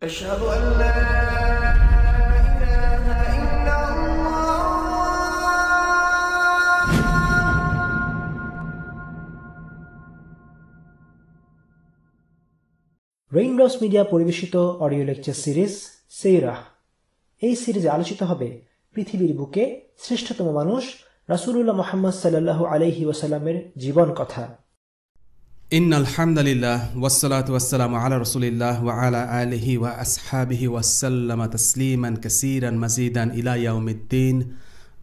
أشهد أن لا إله إلا الله raindrops media পরিবেশিত audio lecture series সিরাহ। এই সিরিজে আলোচিত হবে পৃথিবীর বুকে শ্রেষ্ঠতম মানুষ রাসূলুল্লাহ মুহাম্মদ সাল্লাল্লাহু আলাইহি ওয়াসাল্লামের জীবন কথা। ইন্নাল হামদুলিল্লাহ ওয়াসসালাতু ওয়াসসালামু আলা রাসূলিল্লাহ ওয়া আলা আলিহি ওয়া আসহাবিহি ওয়া সাল্লামা তাসলিমান কাসীরান মাজিদান ইলা ইয়াউমিদ্দিন,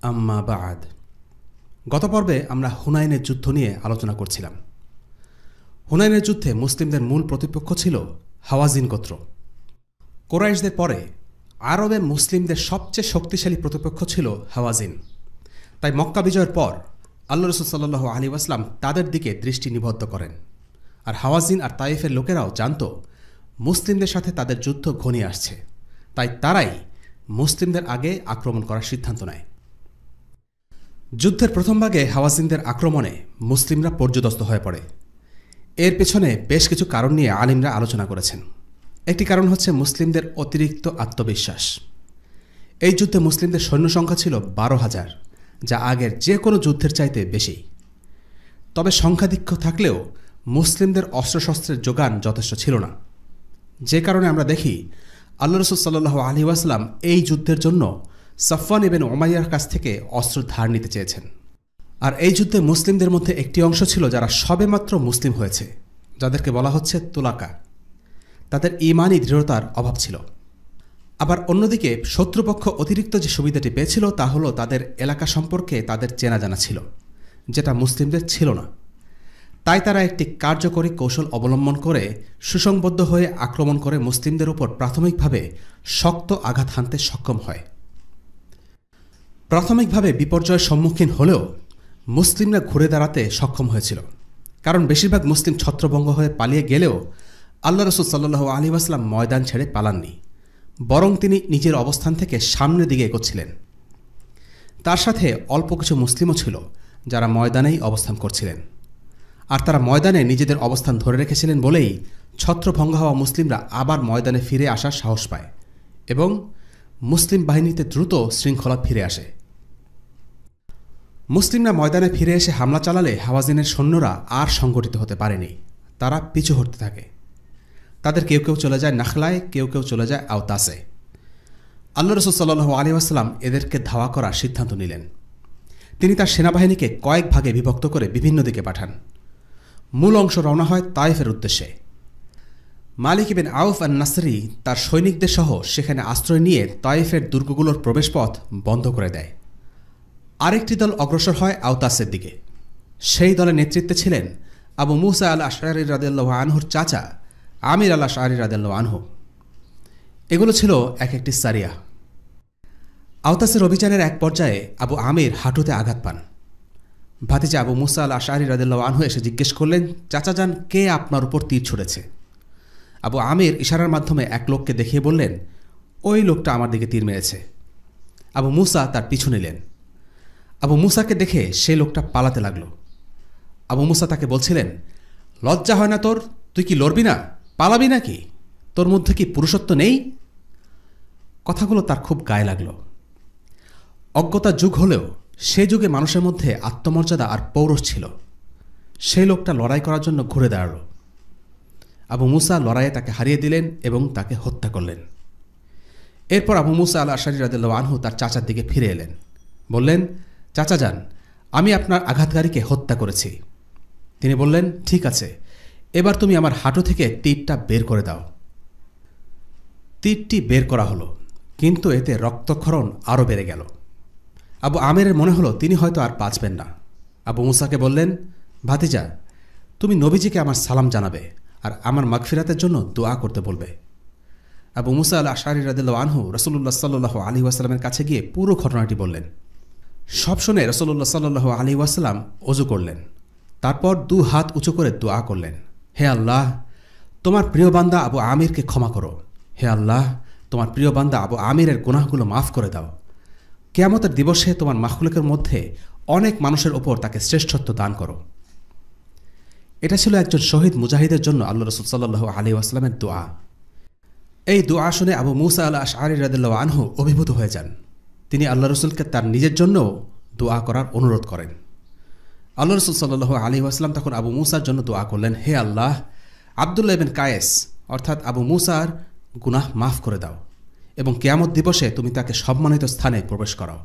আম্মা বা'দ। গত পর্বে আমরা হুনাইনের যুদ্ধ নিয়ে আলোচনা করছিলাম। হুনাইনের যুদ্ধে মুসলিমদের মূল প্রতিপক্ষ ছিল হাওয়াজিন গোত্র। কুরাইশদের পরে আরবে মুসলিমদের সবচেয়ে শক্তিশালী প্রতিপক্ষ ছিল হাওয়াজিন। তাই মক্কা বিজয়ের পর আল্লাহ রাসূল সাল্লাল্লাহু আলাইহি ওয়াসাল্লাম তাদের দিকে দৃষ্টি নিবদ্ধ করেন। আর হাওয়াজিন আর তায়েফের লোকেরাও জানত মুসলিমদের সাথে তাদের যুদ্ধ ঘনিয়ে আসছে, তাই তারাই মুসলিমদের আগে আক্রমণ করার সিদ্ধান্ত নেয়। যুদ্ধের প্রথম ভাগে হাওয়াজিনদের আক্রমণে মুসলিমরা পর্যুদস্ত হয়ে পড়ে। এর পেছনে বেশ কিছু কারণ নিয়ে আলিমরা আলোচনা করেছেন। একটি কারণ হচ্ছে মুসলিমদের অতিরিক্ত আত্মবিশ্বাস। এই যুদ্ধে মুসলিমদের সৈন্য সংখ্যা ছিল 12,000, যা আগের যে কোনো যুদ্ধের চাইতে বেশি। তবে সংখ্যাধিক্য থাকলেও মুসলিমদের অস্ত্রশস্ত্রের যোগান যথেষ্ট ছিল না, যে কারণে আমরা দেখি আল্লাহ রাসূল সাল্লাল্লাহু আলাইহি ওয়াসাল্লাম এই যুদ্ধের জন্য সাফওয়ান ইবনে উমাইয়ার কাছ থেকে অস্ত্র ধার নিতে চেয়েছেন। আর এই যুদ্ধে মুসলিমদের মধ্যে একটি অংশ ছিল যারা সবেমাত্র মুসলিম হয়েছে, যাদেরকে বলা হচ্ছে তুলাকা। তাদের ঈমানি দৃঢ়তার অভাব ছিল। আবার অন্যদিকে শত্রুপক্ষ অতিরিক্ত যে সুবিধাটি পেয়েছিল তা হলো তাদের এলাকা সম্পর্কে তাদের চেনা জানা ছিল, যেটা মুসলিমদের ছিল না। তাই তারা একটি কার্যকরী কৌশল অবলম্বন করে সুসংবদ্ধ হয়ে আক্রমণ করে মুসলিমদের উপর প্রাথমিকভাবে শক্ত আঘাত হানতে সক্ষম হয়। প্রাথমিকভাবে বিপর্যয়ের সম্মুখীন হলেও মুসলিমরা ঘুরে দাঁড়াতে সক্ষম হয়েছিল, কারণ বেশিরভাগ মুসলিম ছত্রভঙ্গ হয়ে পালিয়ে গেলেও আল্লাহ রাসূল সাল্লাল্লাহু আলাইহি ওয়াসাল্লাম ময়দান ছেড়ে পালাননি, বরং তিনি নিজের অবস্থান থেকে সামনের দিকে এগোচ্ছিলেন। তার সাথে অল্প কিছু মুসলিমও ছিল যারা ময়দানেই অবস্থান করছিলেন, আর তারা ময়দানে নিজেদের অবস্থান ধরে রেখেছিলেন বলেই ছত্রভঙ্গ হওয়া মুসলিমরা আবার ময়দানে ফিরে আসার সাহস পায় এবং মুসলিম বাহিনীতে দ্রুত শৃঙ্খলা ফিরে আসে। মুসলিমরা ময়দানে ফিরে এসে হামলা চালালে হাওয়াজিনের সৈন্যরা আর সংগঠিত হতে পারেনি। তারা পিছু হটতে থাকে। তাদের কেউ কেউ চলে যায় নাখলায়, কেউ কেউ চলে যায় আওতাসে। আল্লাহ রাসূল সাল্লাল্লাহু আলাইহি ওয়াসাল্লাম এদেরকে ধাওয়া করার সিদ্ধান্ত নিলেন। তিনি তার সেনাবাহিনীকে কয়েক ভাগে বিভক্ত করে বিভিন্ন দিকে পাঠান। মূল অংশ রওনা হয় তায়েফের উদ্দেশ্যে। মালিক ইবনে আউফ আন-নাসরি তার সৈনিকদের সহ সেখানে আশ্রয় নিয়ে তায়েফের দুর্গগুলোর প্রবেশপথ বন্ধ করে দেয়। আরেকটি দল অগ্রসর হয় আওতাসের দিকে। সেই দলের নেতৃত্বে ছিলেন আবু মুসা আল আশআরী রাদিয়াল্লাহু আনহুর চাচা আমির আল আশআরী রাদিয়াল্লাহু আনহু। এগুলো ছিল এক একটি সারিয়া। আওতাসের অভিযানের এক পর্যায়ে আবু আমির হাঁটুতে আঘাত পান। ভাতিজা আবু মুসা আল আশআরী রাদিয়াল্লাহু আনহু এসে জিজ্ঞেস করলেন, চাচা যান, কে আপনার উপর তীর ছুঁড়েছে? আবু আমির ইশারার মাধ্যমে এক লোককে দেখিয়ে বললেন, ওই লোকটা আমার দিকে তীর মেরেছে। আবু মুসা তার পিছু নিলেন। আবু মুসাকে দেখে সেই লোকটা পালাতে লাগল। আবু মুসা তাকে বলছিলেন, লজ্জা হয় না তোর? তুই কি লড়বি না? পালাবি নাকি? তোর মধ্যে কি পুরুষত্ব নেই? কথাগুলো তার খুব গায়ে লাগল। অজ্ঞতার যুগ হলেও সে যুগে মানুষের মধ্যে আত্মমর্যাদা আর পৌরষ ছিল। সেই লোকটা লড়াই করার জন্য ঘুরে দাঁড়াল। আবু মুসা লড়াইয়ে তাকে হারিয়ে দিলেন এবং তাকে হত্যা করলেন। এরপর আবু মুসা আল আশআরী রাদিয়াল্লাহু আনহু তার চাচার দিকে ফিরে এলেন। বললেন, চাচা যান, আমি আপনার আঘাতকারীকে হত্যা করেছি। তিনি বললেন, ঠিক আছে, এবার তুমি আমার হাঁটু থেকে তীরটা বের করে দাও। তীরটি বের করা হলো, কিন্তু এতে রক্তক্ষরণ আরও বেড়ে গেল। আবু আমিরের মনে হলো তিনি হয়তো আর বাঁচবেন না। আবু মুসাকে বললেন, ভাতিজা, তুমি নবীজিকে আমার সালাম জানাবে আর আমার মাগফিরাতের জন্য দোয়া করতে বলবে। আবু মুসা আল আশআরী রাদিয়াল্লাহু আনহু রাসূলুল্লাহ সাল্লাল্লাহু আলাইহি ওয়াসাল্লামের কাছে গিয়ে পুরো ঘটনাটি বললেন। সব শুনে রাসূলুল্লাহ সাল্লাল্লাহু আলাইহি ওয়াসাল্লাম ওযু করলেন। তারপর 2 হাত উঁচু করে দোয়া করলেন, হে আল্লাহ, তোমার প্রিয় বান্দা আবু আমিরকে ক্ষমা করো। হে আল্লাহ, তোমার প্রিয় বান্দা আবু আমিরের গুনাহগুলো মাফ করে দাও। কিয়ামতের দিবসে তোমার মাখলুকের মধ্যে অনেক মানুষের ওপর তাকে শ্রেষ্ঠত্ব দান করো। এটা ছিল একজন শহীদ মুজাহিদের জন্য আল্লাহ রাসূল সাল্লাল্লাহু আলাইহি ওয়াসাল্লামের দোয়া। এই দোয়া শুনে আবু মুসা আল আশআরী রাদিয়াল্লাহু আনহু অভিভূত হয়ে যান। তিনি আল্লাহ রসুলকে তার নিজের জন্য দোয়া করার অনুরোধ করেন। আল্লাহ রসুল সাল্লাল্লাহু আলাইহি ওয়াসাল্লাম তখন আবু মুসার জন্য দোয়া করলেন, হে আল্লাহ, আবদুল্লাহ ইবনে কায়েস অর্থাৎ আবু মুসার গুনাহ মাফ করে দাও এবং কিয়ামত দিবসে তুমি তাকে সম্মানিত স্থানে প্রবেশ করাও।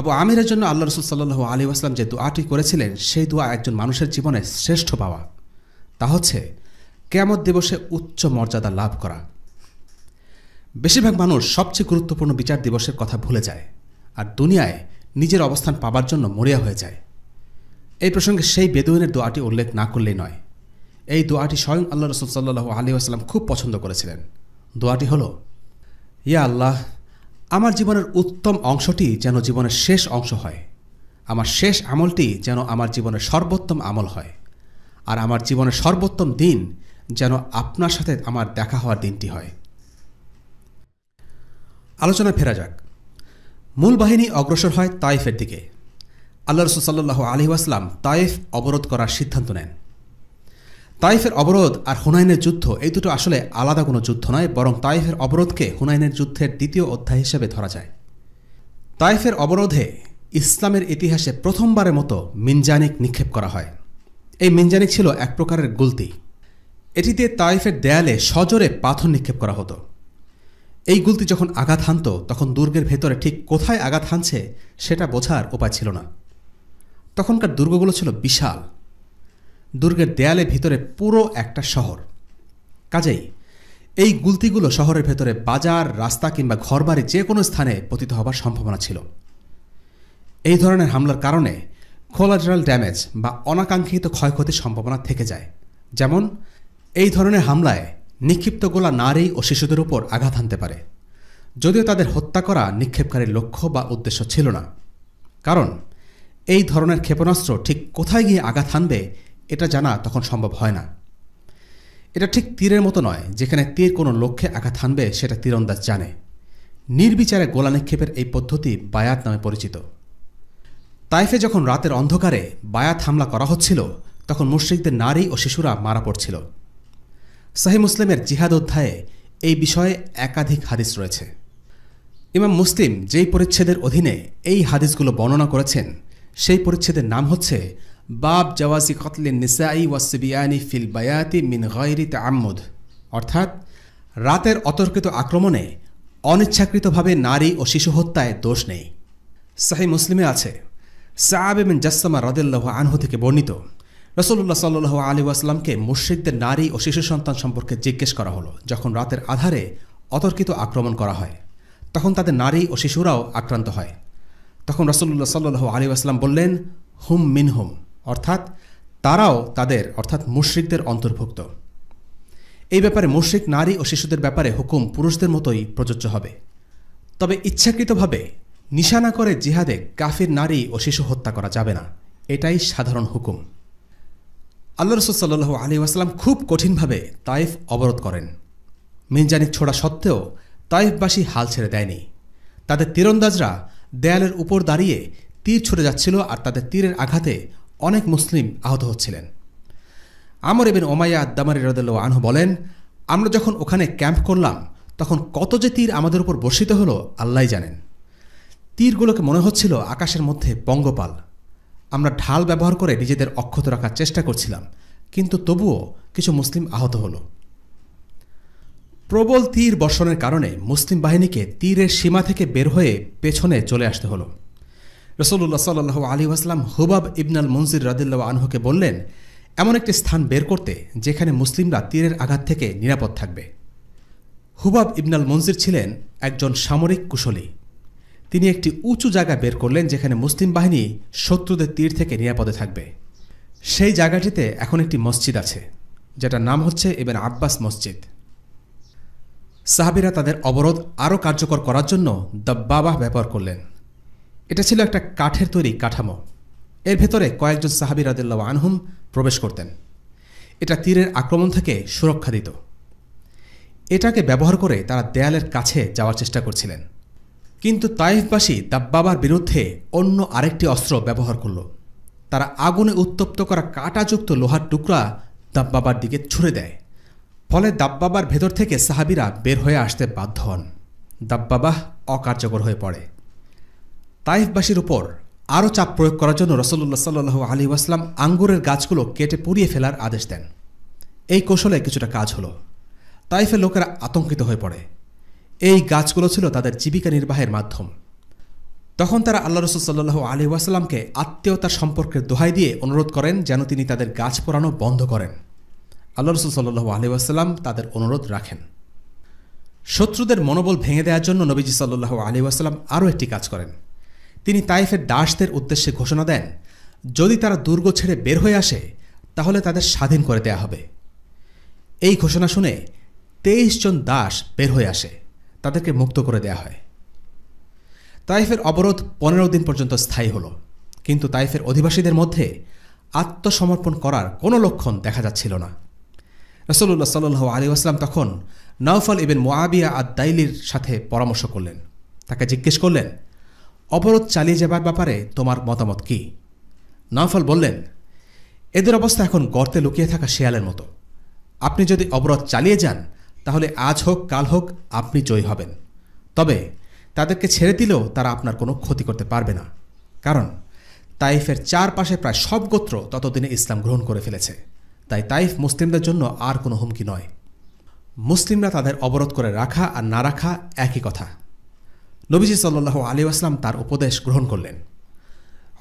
আবু আমিরের জন্য আল্লাহ রসুল সাল্লাল্লাহু আলাইহি ওয়াসাল্লাম যে দোয়াটি করেছিলেন, সেই দোয়া একজন মানুষের জীবনে শ্রেষ্ঠ পাওয়া, তা হচ্ছে কিয়ামত দিবসে উচ্চ মর্যাদা লাভ করা। বেশিরভাগ মানুষ সবচেয়ে গুরুত্বপূর্ণ বিচার দিবসের কথা ভুলে যায় আর দুনিয়ায় নিজের অবস্থান পাবার জন্য মরিয়া হয়ে যায়। এই প্রসঙ্গে সেই বেদুইনের দোয়াটি উল্লেখ না করলেই নয়। এই দোয়াটি স্বয়ং আল্লাহ রসুল সাল্লাল্লাহু আলাইহি ওয়াসাল্লাম খুব পছন্দ করেছিলেন। দোয়াটি হল, ইয়া আল্লাহ, আমার জীবনের উত্তম অংশটি যেন জীবনের শেষ অংশ হয়, আমার শেষ আমলটি যেন আমার জীবনের সর্বোত্তম আমল হয়, আর আমার জীবনের সর্বোত্তম দিন যেন আপনার সাথে আমার দেখা হওয়ার দিনটি হয়। আলোচনায় ফেরা যাক। মূল বাহিনী অগ্রসর হয় তায়েফের দিকে। আল্লাহ রসুল সাল্লাল্লাহু আলাইহি ওয়াসাল্লাম তায়েফ অবরোধ করার সিদ্ধান্ত নেন। তায়েফের অবরোধ আর হুনাইনের যুদ্ধ এই দুটো আসলে আলাদা কোনো যুদ্ধ নয়, বরং তায়েফের অবরোধকে হুনাইনের যুদ্ধের দ্বিতীয় অধ্যায় হিসেবে ধরা যায়। তায়েফের অবরোধে ইসলামের ইতিহাসে প্রথমবারের মতো মিনজানিক নিক্ষেপ করা হয়। এই মিনজানিক ছিল এক প্রকারের গুলতি। এটি দিয়ে তায়েফের দেয়ালে সজোরে পাথর নিক্ষেপ করা হতো। এই গুলতি যখন আঘাত হানত, তখন দুর্গের ভেতরে ঠিক কোথায় আঘাত হানছে সেটা বোঝার উপায় ছিল না। তখনকার দুর্গগুলো ছিল বিশাল। দুর্গের দেয়ালে ভিতরে পুরো একটা শহর। কাজেই এই গুলতিগুলো শহরের ভেতরে বাজার, রাস্তা কিংবা ঘরবাড়ি যে কোনো স্থানে পতিত হবার সম্ভাবনা ছিল। এই ধরনের হামলার কারণে কোলাটেরাল ড্যামেজ বা অনাকাঙ্ক্ষিত ক্ষয়ক্ষতির সম্ভাবনা থেকে যায়। যেমন এই ধরনের হামলায় নিক্ষিপ্ত গোলা নারী ও শিশুদের উপর আঘাত হানতে পারে, যদিও তাদের হত্যা করা নিক্ষেপকারীর লক্ষ্য বা উদ্দেশ্য ছিল না। কারণ এই ধরনের ক্ষেপণাস্ত্র ঠিক কোথায় গিয়ে আঘাত হানবে এটা জানা তখন সম্ভব হয় না। এটা ঠিক তীরের মতো নয়, যেখানে তীর কোনো লক্ষ্যে আঘাত হানবে সেটা তীরন্দাজ জানে। নির্বিচারে গোলা নিক্ষেপের এই পদ্ধতি বায়াত নামে পরিচিত। তায়েফে যখন রাতের অন্ধকারে বায়াত হামলা করা হচ্ছিল, তখন মুশরিকদের নারী ও শিশুরা মারা পড়ছিল। সহিহ মুসলিমের জিহাদ অধ্যায়ে এই বিষয়ে একাধিক হাদিস রয়েছে। ইমাম মুসলিম যেই পরিচ্ছেদের অধীনে এই হাদিসগুলো বর্ণনা করেছেন, সেই পরিচ্ছেদের নাম হচ্ছে বাব জাওয়াজি কতলিন নিসাই ওয়াসবিয়ানি ফিল বায়াতি মিন গায়রি তাআম্মুদ, অর্থাৎ রাতের অতর্কিত আক্রমণে অনিচ্ছাকৃতভাবে নারী ও শিশু হত্যায় দোষ নেই। সহিহ মুসলিমে আছে, সাআব বিন জাসসামা রাদিয়াল্লাহু আনহু থেকে বর্ণিত, রাসূলুল্লাহ সাল্লাল্লাহু আলাইহি ওয়াসাল্লামকে মুশরিকদের নারী ও শিশু সন্তান সম্পর্কে জিজ্ঞেস করা হলো। যখন রাতের আধারে অতর্কিত আক্রমণ করা হয়, তখন তাদের নারী ও শিশুরাও আক্রান্ত হয়। তখন রাসূলুল্লাহ সাল্লাল্লাহু আলাইহি ওয়াসাল্লাম বললেন, হুম মিনহুম, অর্থাৎ তারাও তাদের অর্থাৎ মুশরিকদের অন্তর্ভুক্ত। এই ব্যাপারে মুশরিক নারী ও শিশুদের ব্যাপারে হুকুম পুরুষদের মতোই প্রযোজ্য হবে। তবে ইচ্ছাকৃতভাবে নিশানা করে জিহাদে কাফির নারী ও শিশু হত্যা করা যাবে না, এটাই সাধারণ হুকুম। আল্লাহ রাসূল সাল্লাল্লাহু আলাইহি ওয়াসাল্লাম খুব কঠিনভাবে তায়েফ অবরোধ করেন। মিনজানিক ছোড়া সত্ত্বেও তায়েফবাসী হাল ছেড়ে দেয়নি। তাদের তীরন্দাজরা দেয়ালের উপর দাঁড়িয়ে তীর ছুড়ে যাচ্ছিল আর তাদের তীরের আঘাতে অনেক মুসলিম আহত হচ্ছিলেন। আমর ইবনে উমাইয়া আদ-দামারি রাদিয়াল্লাহু আনহু বলেন, আমরা যখন ওখানে ক্যাম্প করলাম, তখন কত যে তীর আমাদের উপর বর্ষিত হলো আল্লাহই জানেন। তীরগুলোকে মনে হচ্ছিল আকাশের মধ্যে পঙ্গপাল। আমরা ঢাল ব্যবহার করে নিজেদের অক্ষত রাখার চেষ্টা করছিলাম, কিন্তু তবুও কিছু মুসলিম আহত হল। প্রবল তীর বর্ষণের কারণে মুসলিম বাহিনীকে তীরের সীমা থেকে বের হয়ে পেছনে চলে আসতে হল। রাসূলুল্লাহ সাল্লাল্লাহু আলাইহি ওয়াসাল্লাম হুবাব ইবনুল মুনজির রাদিয়াল্লাহু আনহুকে বললেন, এমন একটি স্থান বের করতে যেখানে মুসলিমরা তীরের আঘাত থেকে নিরাপদ থাকবে। হুবাব ইবনুল মুনজির ছিলেন একজন সামরিক কুশলী। তিনি একটি উঁচু জায়গা বের করলেন যেখানে মুসলিম বাহিনী শত্রুদের তীর থেকে নিরাপদে থাকবে। সেই জায়গাটিতে এখন একটি মসজিদ আছে, যেটার নাম হচ্ছে ইবনে আব্বাস মসজিদ। সাহাবীরা তাদের অবরোধ আরও কার্যকর করার জন্য দাব্বাবাহ ব্যবহার করলেন। এটা ছিল একটা কাঠের তৈরি কাঠামো। এর ভেতরে কয়েকজন সাহাবী রাদিয়াল্লাহু আনহুম প্রবেশ করতেন। এটা তীরের আক্রমণ থেকে সুরক্ষা দিত। এটাকে ব্যবহার করে তারা দেয়ালের কাছে যাওয়ার চেষ্টা করছিলেন। কিন্তু তায়েফবাসী দাব্বাবার বিরুদ্ধে অন্য আরেকটি অস্ত্র ব্যবহার করল। তারা আগুনে উত্তপ্ত করা কাঁটাযুক্ত লোহার টুকরা দাব্বাবার দিকে ছুড়ে দেয়। ফলে দাব্বাবার ভেতর থেকে সাহাবিরা বের হয়ে আসতে বাধ্য হন। দাব্বাবাহ অকার্যকর হয়ে পড়ে। তাইফবাসীর উপর আরও চাপ প্রয়োগ করার জন্য রাসূলুল্লাহ সাল্লাল্লাহু আলাইহি ওয়াসাল্লাম আঙ্গুরের গাছগুলো কেটে পুড়িয়ে ফেলার আদেশ দেন। এই কৌশলে কিছুটা কাজ হলো। তাইফের লোকেরা আতঙ্কিত হয়ে পড়ে। এই গাছগুলো ছিল তাদের জীবিকা নির্বাহের মাধ্যম। তখন তারা আল্লাহ রাসূল সাল্লাল্লাহু আলাইহি ওয়াসাল্লামকে আত্মীয়তার সম্পর্কের দোহাই দিয়ে অনুরোধ করেন যেন তিনি তাদের গাছ পোড়ানো বন্ধ করেন। আল্লাহ রাসূল সাল্লাল্লাহু আলাইহি ওয়াসাল্লাম তাদের অনুরোধ রাখেন। শত্রুদের মনোবল ভেঙে দেওয়ার জন্য নবীজি সাল্লাল্লাহু আলাইহি ওয়াসাল্লাম আরও একটি কাজ করেন। তিনি তাইফের দাসদের উদ্দেশ্যে ঘোষণা দেন, যদি তারা দুর্গ ছেড়ে বের হয়ে আসে তাহলে তাদের স্বাধীন করে দেয়া হবে। এই ঘোষণা শুনে 23 জন দাস বের হয়ে আসে, তাদেরকে মুক্ত করে দেয়া হয়। তাইফের অবরোধ 15 দিন পর্যন্ত স্থায়ী হল, কিন্তু তাইফের অধিবাসীদের মধ্যে আত্মসমর্পণ করার কোনো লক্ষণ দেখা যাচ্ছিল না। রাসূলুল্লাহ সাল্লাল্লাহু আলাইহি ওয়াসাল্লাম তখন নাওফাল ইবন মুআবিয়া আদ-দাইলির সাথে পরামর্শ করলেন। তাকে জিজ্ঞেস করলেন, অবরোধ চালিয়ে যাবার ব্যাপারে তোমার মতামত কি? নাওফাল বললেন, এদের অবস্থা এখন গর্তে লুকিয়ে থাকা শেয়ালের মতো। আপনি যদি অবরোধ চালিয়ে যান তাহলে আজ হোক কাল হোক আপনি জয়ী হবেন। তবে তাদেরকে ছেড়ে দিলেও তারা আপনার কোনো ক্ষতি করতে পারবে না, কারণ তাইফের চারপাশে প্রায় সব গোত্র ততদিনে ইসলাম গ্রহণ করে ফেলেছে। তাই তাইফ মুসলিমদের জন্য আর কোনো হুমকি নয়। মুসলিমরা তাদের অবরোধ করে রাখা আর না রাখা একই কথা। নবীজি সাল্লাল্লাহু আলাইহি ওয়াসাল্লাম তার উপদেশ গ্রহণ করলেন।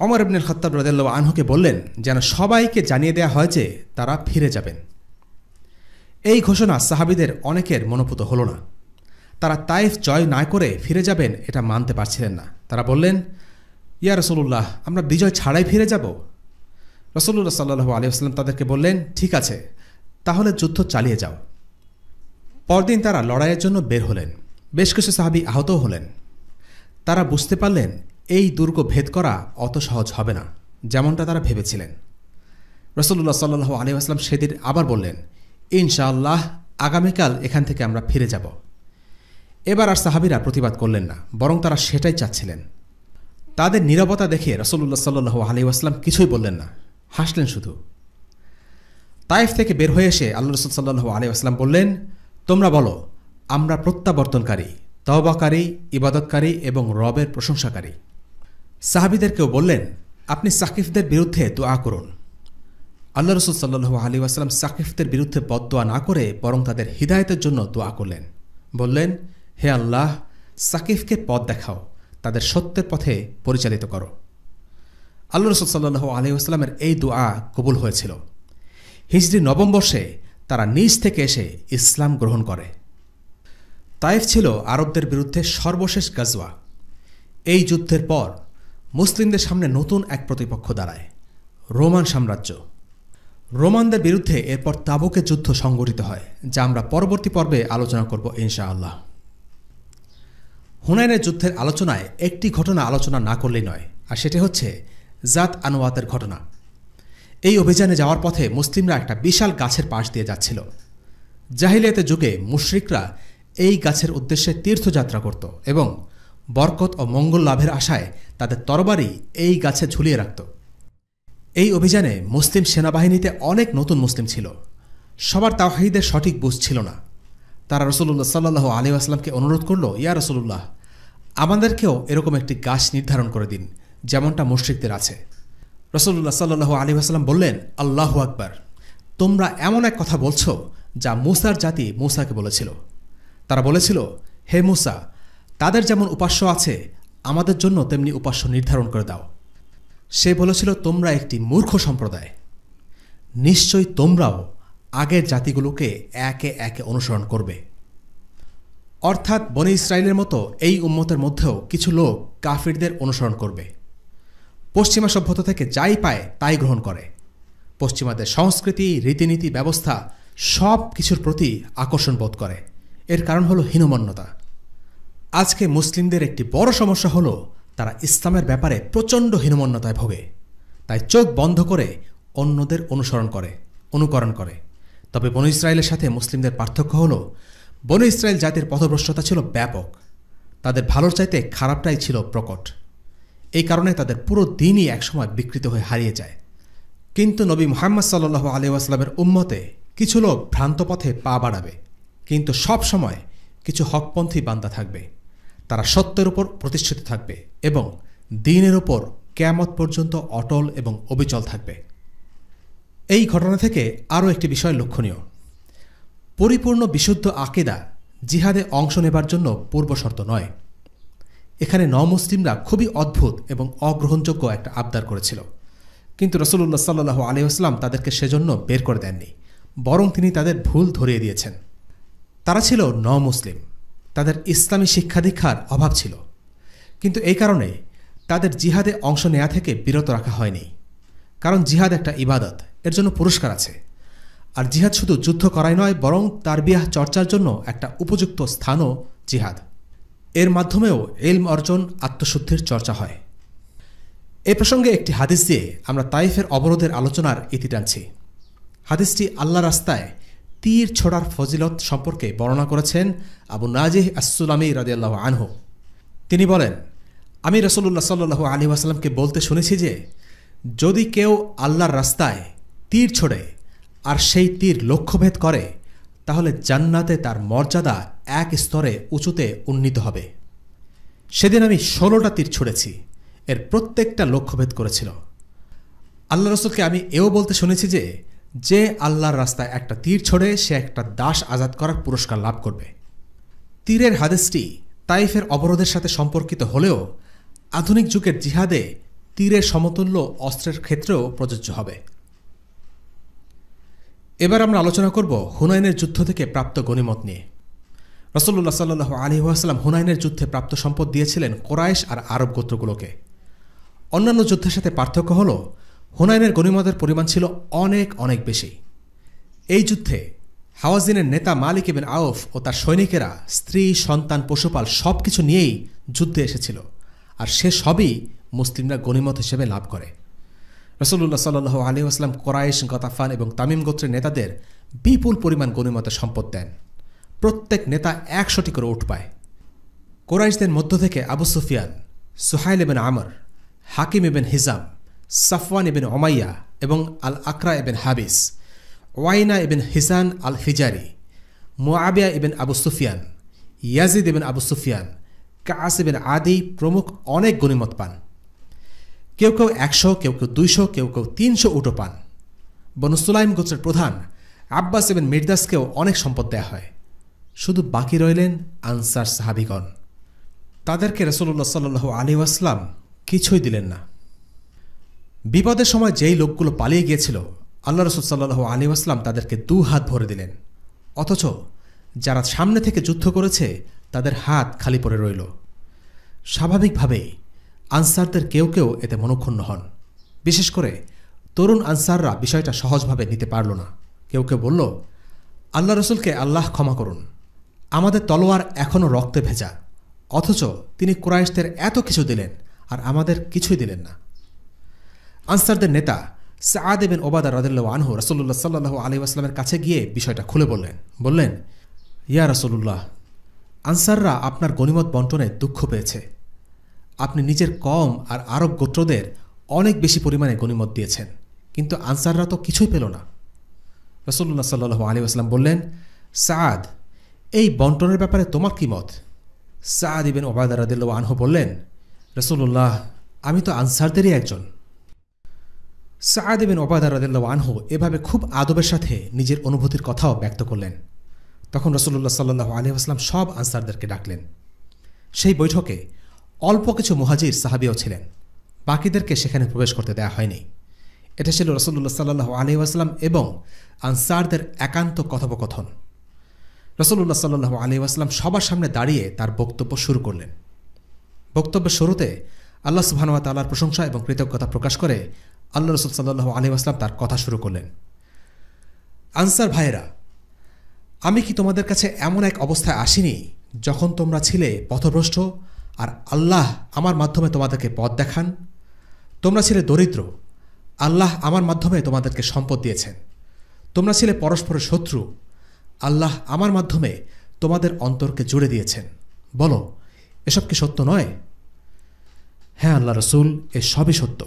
ওমর ইবনুল খাত্তাব রাদিয়াল্লাহু আনহুকে বললেন যেন সবাইকে জানিয়ে দেয়া হয় যে তারা ফিরে যাবেন। এই ঘোষণা সাহাবীদের অনেকের মনোপুত হল না। তারা তাইফ জয় না করে ফিরে যাবেন এটা মানতে পারছিলেন না। তারা বললেন, ইয়া রাসূলুল্লাহ, আমরা বিজয় ছাড়াই ফিরে যাব? রাসূলুল্লাহ সাল্লাল্লাহু আলাইহি ওয়াসাল্লাম তাদেরকে বললেন, ঠিক আছে, তাহলে যুদ্ধ চালিয়ে যাও। পরদিন তারা লড়াইয়ের জন্য বের হলেন। বেশ কিছু সাহাবী আহতও হলেন। তারা বুঝতে পারলেন এই দুর্গ ভেদ করা অত সহজ হবে না যেমনটা তারা ভেবেছিলেন। রাসূলুল্লাহ সাল্লাল্লাহু আলাইহি ওয়াসাল্লাম সেদিন আবার বললেন, ইনশাআল্লাহ আগামীকাল এখান থেকে আমরা ফিরে যাব। এবার আর সাহাবীরা প্রতিবাদ করলেন না, বরং তারা সেটাই চাচ্ছিলেন। তাদের নীরবতা দেখে রাসূলুল্লাহ সাল্লাল্লাহু আলাইহি ওয়াসাল্লাম কিছুই বললেন না, হাসলেন শুধু। তাইফ থেকে বের হয়ে এসে আল্লাহ রাসূল সাল্লাল্লাহু আলাইহি ওয়াসাল্লাম বললেন, তোমরা বলো, আমরা প্রত্যাবর্তনকারী, তওবাকারী, ইবাদতকারী এবং রবের প্রশংসাকারী। সাহাবীদেরকেও বললেন, আপনি সাকিফদের বিরুদ্ধে দোয়া করুন। আল্লাহ রাসূল সাল্লাল্লাহু আলাইহি ওয়াসাল্লাম সাকিফদের বিরুদ্ধে বদদোয়া না করে বরং তাদের হিদায়াতের জন্য দোয়া করলেন। বললেন, হে আল্লাহ, সাকিফকে পথ দেখাও, তাদের সত্যের পথে পরিচালিত করো। আল্লাহ রাসূল সাল্লাল্লাহু আলাইহি ওয়াসাল্লামের এই দোয়া কবুল হয়েছিল। হিজরি 9 বর্ষে তারা নিজ থেকে এসে ইসলাম গ্রহণ করে। তাইফ ছিল আরবদের বিরুদ্ধে সর্বশেষ গাজওয়া। এই যুদ্ধের পর মুসলিমদের সামনে নতুন এক প্রতিপক্ষ দাঁড়ায়, রোমান সাম্রাজ্য। রোমানদের বিরুদ্ধে এরপর তাবুকের যুদ্ধ সংঘটিত হয়, যা আমরা পরবর্তী পর্বে আলোচনা করব ইনশাআল্লাহ। হুনাইনের যুদ্ধের আলোচনায় একটি ঘটনা আলোচনা না করলেই নয়, আর সেটি হচ্ছে জাত আনওয়াতের ঘটনা। এই অভিযানে যাওয়ার পথে মুসলিমরা একটা বিশাল গাছের পাশ দিয়ে যাচ্ছিল। জাহিলিয়াতের যুগে মুশরিকরা এই গাছের উদ্দেশ্যে তীর্থযাত্রা করত এবং বরকত ও মঙ্গল লাভের আশায় তাদের তরবারি এই গাছে ঝুলিয়ে রাখত। এই অভিযানে মুসলিম সেনাবাহিনীতে অনেক নতুন মুসলিম ছিল। সবার তাওহীদের সঠিক বুঝ ছিল না। তারা রাসূলুল্লাহ সাল্লাল্লাহু আলাইহি ওয়াসাল্লামকে অনুরোধ করল, ইয়া রাসূলুল্লাহ, আমাদেরকেও এরকম একটি গাছ নির্ধারণ করে দিন যেমনটা মুশরিকদের আছে। রাসূলুল্লাহ সাল্লাল্লাহু আলাইহি ওয়াসাল্লাম বললেন, আল্লাহু আকবার, তোমরা এমন এক কথা বলছো যা মূসার জাতি মূসাকে বলেছিল। তারা বলেছিল, হে মূসা, তাদের যেমন উপাস্য আছে আমাদের জন্য তেমনি উপাস্য নির্ধারণ করে দাও। সে বলেছিল, তোমরা একটি মূর্খ সম্প্রদায়। নিশ্চয়ই তোমরাও আগের জাতিগুলোকে একে একে অনুসরণ করবে। অর্থাৎ বনী ইসরায়েলের মতো এই উম্মতের মধ্যেও কিছু লোক কাফিরদের অনুসরণ করবে। পশ্চিমা সভ্যতা থেকে যাই পায় তাই গ্রহণ করে। পশ্চিমাদের সংস্কৃতি, রীতিনীতি, ব্যবস্থা সব কিছুর প্রতি আকর্ষণ বোধ করে। এর কারণ হলো হীনমন্যতা। আজকে মুসলিমদের একটি বড় সমস্যা হলো তারা ইসলামের ব্যাপারে প্রচণ্ড হীনমন্যতায় ভোগে। তাই চোখ বন্ধ করে অন্যদের অনুকরণ করে। তবে বনী ইসরায়েলের সাথে মুসলিমদের পার্থক্য হলো, বনী ইসরায়েল জাতির পথভ্রষ্টতা ছিল ব্যাপক। তাদের ভালোর চাইতে খারাপটাই ছিল প্রকট। এই কারণে তাদের পুরো দিনই একসময় বিকৃত হয়ে হারিয়ে যায়। কিন্তু নবী মুহাম্মদ সাল্লাল্লাহু আলাইহি ওয়াসাল্লামের উম্মতে কিছু লোক ভ্রান্ত পথে পা বাড়াবে, কিন্তু সব সময় কিছু হকপন্থী বান্দা থাকবে। তারা সত্যের উপর প্রতিষ্ঠিত থাকবে এবং দ্বীনের উপর কিয়ামত পর্যন্ত অটল এবং অবিচল থাকবে। এই ঘটনা থেকে আরও একটি বিষয় লক্ষণীয়। পরিপূর্ণ বিশুদ্ধ আকীদা জিহাদে অংশ নেবার জন্য পূর্বশর্ত নয়। এখানে নমুসলিমরা খুবই অদ্ভুত এবং অগ্রহণযোগ্য একটা আবদার করেছিল, কিন্তু রাসূলুল্লাহ সাল্লাল্লাহু আলাইহি ওয়াসাল্লাম তাদেরকে সেজন্য বের করে দেননি, বরং তিনি তাদের ভুল ধরিয়ে দিয়েছেন। তারা ছিল নমুসলিম, তাদের ইসলামী শিক্ষা দীক্ষার অভাব ছিল, কিন্তু এই কারণে তাদের জিহাদে অংশ নেওয়া থেকে বিরত রাখা হয়নি। কারণ জিহাদ একটা ইবাদত, এর জন্য পুরস্কার আছে। আর জিহাদ শুধু যুদ্ধ করাই নয়, বরং তারবিয়াহ চর্চার জন্য একটা উপযুক্ত স্থানও জিহাদ। এর মাধ্যমেও ইলম অর্জন, আত্মশুদ্ধির চর্চা হয়। এ প্রসঙ্গে একটি হাদিস দিয়ে আমরা তাইফের অবরোধের আলোচনার ইতি টানছি। হাদিসটি আল্লাহ রাস্তায় তীর ছোড়ার ফজিলত সম্পর্কে বর্ণনা করেছেন আবু নাজিহ আস-সুলামি রাদিয়াল্লাহু আনহু। তিনি বলেন, আমি রাসূলুল্লাহ সাল্লাল্লাহু আলাইহি ওয়াসাল্লামকে বলতে শুনেছি যে, যদি কেউ আল্লাহর রাস্তায় তীর ছোড়ে আর সেই তীর লক্ষ্যভেদ করে, তাহলে জান্নাতে তার মর্যাদা এক স্তরে উঁচুতে উন্নীত হবে। সেদিন আমি 16টা তীর ছুঁড়েছি, এর প্রত্যেকটা লক্ষ্যভেদ করেছিল। আল্লাহ রাসূলকে আমি এও বলতে শুনেছি যে, যে আল্লাহর রাস্তায় একটা তীর ছোড়ে সে একটা দাস আজাদ করার পুরস্কার লাভ করবে। তীরের হাদিসটি তাইফের অবরোধের সাথে সম্পর্কিত হলেও আধুনিক যুগের জিহাদে তীরের সমতুল্য অস্ত্রের ক্ষেত্রেও প্রযোজ্য হবে। এবার আমরা আলোচনা করব হুনাইনের যুদ্ধ থেকে প্রাপ্ত গনিমত নিয়ে। রাসূলুল্লাহ সাল্লাল্লাহু আলাইহি ওয়াসাল্লাম হুনাইনের যুদ্ধে প্রাপ্ত সম্পদ দিয়েছিলেন কুরাইশ আর আরব গোত্রগুলোকে। অন্যান্য যুদ্ধের সাথে পার্থক্য হল হুনাইনের গনিমতের পরিমাণ ছিল অনেক অনেক বেশি। এই যুদ্ধে হাওয়াজিনের নেতা মালিক ইবনে আউফ ও তার সৈনিকেরা স্ত্রী, সন্তান, পশুপাল সবকিছু নিয়েই যুদ্ধে এসেছিল, আর সে সবই মুসলিমরা গনিমত হিসেবে লাভ করে। রাসূলুল্লাহ সাল্লাল্লাহু আলাইহি ওয়াসাল্লাম কুরাইশ, গতাফান এবং তামিম গোত্রের নেতাদের বিপুল পরিমাণ গনিমতের সম্পদ দেন। প্রত্যেক নেতা 100টি করে উট পায়। কুরাইশদের মধ্য থেকে আবু সুফিয়ান, সুহাইল ইবনে আমর, হাকিম ইবনে হিজাম, সাফওয়ান ইবনে উমাইয়া এবং আল আকরা ইবনে হাবিস, ওয়াইনা ইবনে হিসান আল ফিজারি, মুআবিয়া ইবনে আবু সুফিয়ান, ইয়াজিদ ইবনে আবু সুফিয়ান, কাস ইবনে আদি প্রমুখ অনেক গনিমত পান। কেউ কেউ 100, কেউ কেউ 200, কেউ কেউ 300 উটও পান। বনু সুলাইম গোত্রের প্রধান আব্বাস ইবনে মিরদাসকেও অনেক সম্পদ দেয়া হয়। শুধু বাকি রইলেন আনসার সাহাবিগণ। তাদেরকে রাসূলুল্লাহ সাল্লাল্লাহু আলাইহি ওয়াসাল্লাম কিছুই দিলেন না। বিপদের সময় যেই লোকগুলো পালিয়ে গিয়েছিল, আল্লাহ রাসূল সাল্লাল্লাহু আলাইহি ওয়াসাল্লাম তাদেরকে 2 হাত ভরে দিলেন। অথচ যারা সামনে থেকে যুদ্ধ করেছে তাদের হাত খালি পড়ে রইল। স্বাভাবিকভাবেই আনসারদের কেউ কেউ এতে মনক্ষুণ্ণ হন। বিশেষ করে তরুণ আনসাররা বিষয়টা সহজভাবে নিতে পারল না। কেউ কেউ বলল, আল্লাহ রাসূলকে আল্লাহ ক্ষমা করুন, আমাদের তলোয়ার এখনও রক্তে ভেজা, অথচ তিনি কুরাইশদের এত কিছু দিলেন আর আমাদের কিছুই দিলেন না। আনসারদের নেতা সাআদ ইবনে ওবাদা রাদিয়াল্লাহু আনহু রাসূলুল্লাহ সাল্লাল্লাহু আলাইহি ওয়াসাল্লামের কাছে গিয়ে বিষয়টা খুলে বললেন, ইয়া রাসূলুল্লাহ, আনসাররা আপনার গনিমত বন্টনে দুঃখ পেয়েছে। আপনি নিজের কওম আর আরব গোত্রদের অনেক বেশি পরিমাণে গনিমত দিয়েছেন, কিন্তু আনসাররা তো কিছুই পেল না। রাসূলুল্লাহ সাল্লাল্লাহু আলাইহি ওয়াসাল্লাম বললেন, সাআদ, এই বন্টনের ব্যাপারে তোমার কি মত? সাআদ ইবনে ওবাদা রাদিয়াল্লাহু আনহু বললেন, রাসূলুল্লাহ, আমি তো আনসারদেরই একজন। সাআদ ইবনে ওবাদা রাদিয়াল্লাহু আনহু এভাবে খুব আদবের সাথে নিজের অনুভূতির কথাও ব্যক্ত করলেন। তখন রাসূলুল্লাহ সাল্লাল্লাহু আলাইহি ওয়াসাল্লাম সব আনসারদেরকে ডাকলেন। সেই বৈঠকে অল্প কিছু মুহাজির সাহাবীও ছিলেন, বাকিদেরকে সেখানে প্রবেশ করতে দেয়া হয়নি। এটা ছিল রাসূলুল্লাহ সাল্লাল্লাহু আলাইহি ওয়াসাল্লাম এবং আনসারদের একান্ত কথোপকথন। রাসূলুল্লাহ সাল্লাল্লাহু আলাইহি ওয়াসাল্লাম সবার সামনে দাঁড়িয়ে তার বক্তব্য শুরু করলেন। বক্তব্যের শুরুতে আল্লাহ সুবহানাহু ওয়া তাআলার প্রশংসা এবং কৃতজ্ঞতা প্রকাশ করে আল্লাহ রাসূল সাল্লাল্লাহু আলাইহি ওয়াসাল্লাম তার কথা শুরু করলেন। আনসার ভাইয়েরা, আমি কি তোমাদের কাছে এমন এক অবস্থায় আসিনি যখন তোমরা ছিলে পথভ্রষ্ট আর আল্লাহ আমার মাধ্যমে তোমাদেরকে পথ দেখান? তোমরা ছিলে দরিদ্র, আল্লাহ আমার মাধ্যমে তোমাদেরকে সম্পদ দিয়েছেন। তোমরা ছিলে পরস্পরের শত্রু, আল্লাহ আমার মাধ্যমে তোমাদের অন্তরকে জুড়ে দিয়েছেন। বলো, এসব কি সত্য নয়? হ্যাঁ আল্লাহ রসুল, এ সবই সত্য।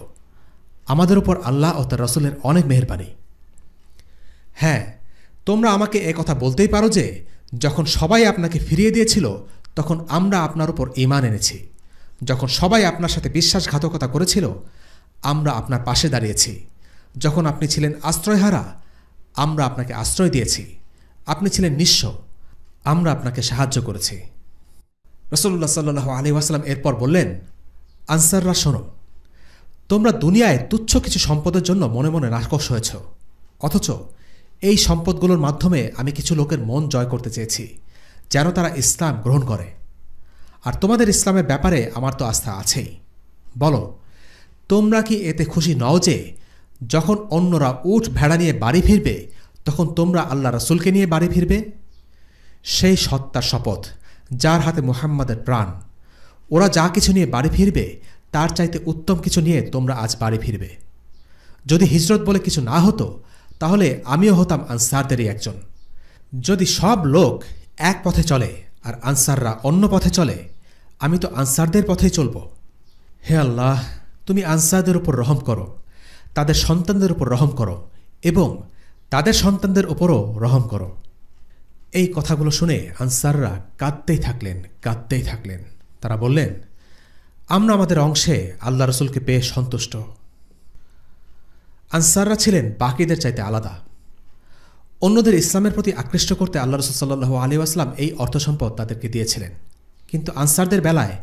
আমাদের উপর আল্লাহ ও তার রসুলের অনেক মেহেরবানি। হ্যাঁ, তোমরা আমাকে কথা বলতেই পারো যে যখন সবাই আপনাকে ফিরিয়ে দিয়েছিল তখন আমরা আপনার উপর ঈমান এনেছি, যখন সবাই আপনার সাথে বিশ্বাসঘাতকতা করেছিল আমরা আপনার পাশে দাঁড়িয়েছি, যখন আপনি ছিলেন আশ্রয়হারা আমরা আপনাকে আশ্রয় দিয়েছি, আপনি ছিলেন নিঃস্ব আমরা আপনাকে সাহায্য করেছি। রাসূলুল্লাহ সাল্লাল্লাহু আলাইহি ওয়াসাল্লাম এরপর বললেন, আনসাররা শোনো, তোমরা দুনিয়ায় তুচ্ছ কিছু সম্পদের জন্য মনে মনে নাকশ হয়েছ, অথচ এই সম্পদগুলোর মাধ্যমে আমি কিছু লোকের মন জয় করতে চেয়েছি যেন তারা ইসলাম গ্রহণ করে। আর তোমাদের ইসলামের ব্যাপারে আমার তো আস্থা আছেই। বলো, তোমরা কি এতে খুশি নও যে যখন অন্যরা উট ভেড়া নিয়ে বাড়ি ফিরবে তখন তোমরা আল্লাহ রাসূলকে নিয়ে বাড়ি ফিরবে? সেই সত্তার শপথ যার হাতে মুহাম্মাদের প্রাণ, ওরা যা কিছু নিয়ে বাড়ি ফিরবে তার চাইতে উত্তম কিছু নিয়ে তোমরা আজ বাড়ি ফিরবে। যদি হিজরত বলে কিছু না হতো তাহলে আমিও হতাম আনসারদেরই একজন। যদি সব লোক এক পথে চলে আর আনসাররা অন্য পথে চলে, আমি তো আনসারদের পথেই চলব। হে আল্লাহ, তুমি আনসারদের উপর রহম করো, তাদের সন্তানদের উপর রহম করো এবং তাদের সন্তানদের উপরও রহম করো। এই কথাগুলো শুনে আনসাররা কাঁদতেই থাকলেন। তারা বললেন, আমরা আমাদের অংশে আল্লাহ রসুলকে পেয়ে সন্তুষ্ট। আনসাররা ছিলেন বাকিদের চাইতে আলাদা। অন্যদের ইসলামের প্রতি আকৃষ্ট করতে আল্লাহ রসুল সাল্লাল্লাহু আলাইহি ওয়াসাল্লাম এই অর্থসম্পদ তাদেরকে দিয়েছিলেন, কিন্তু আনসারদের বেলায়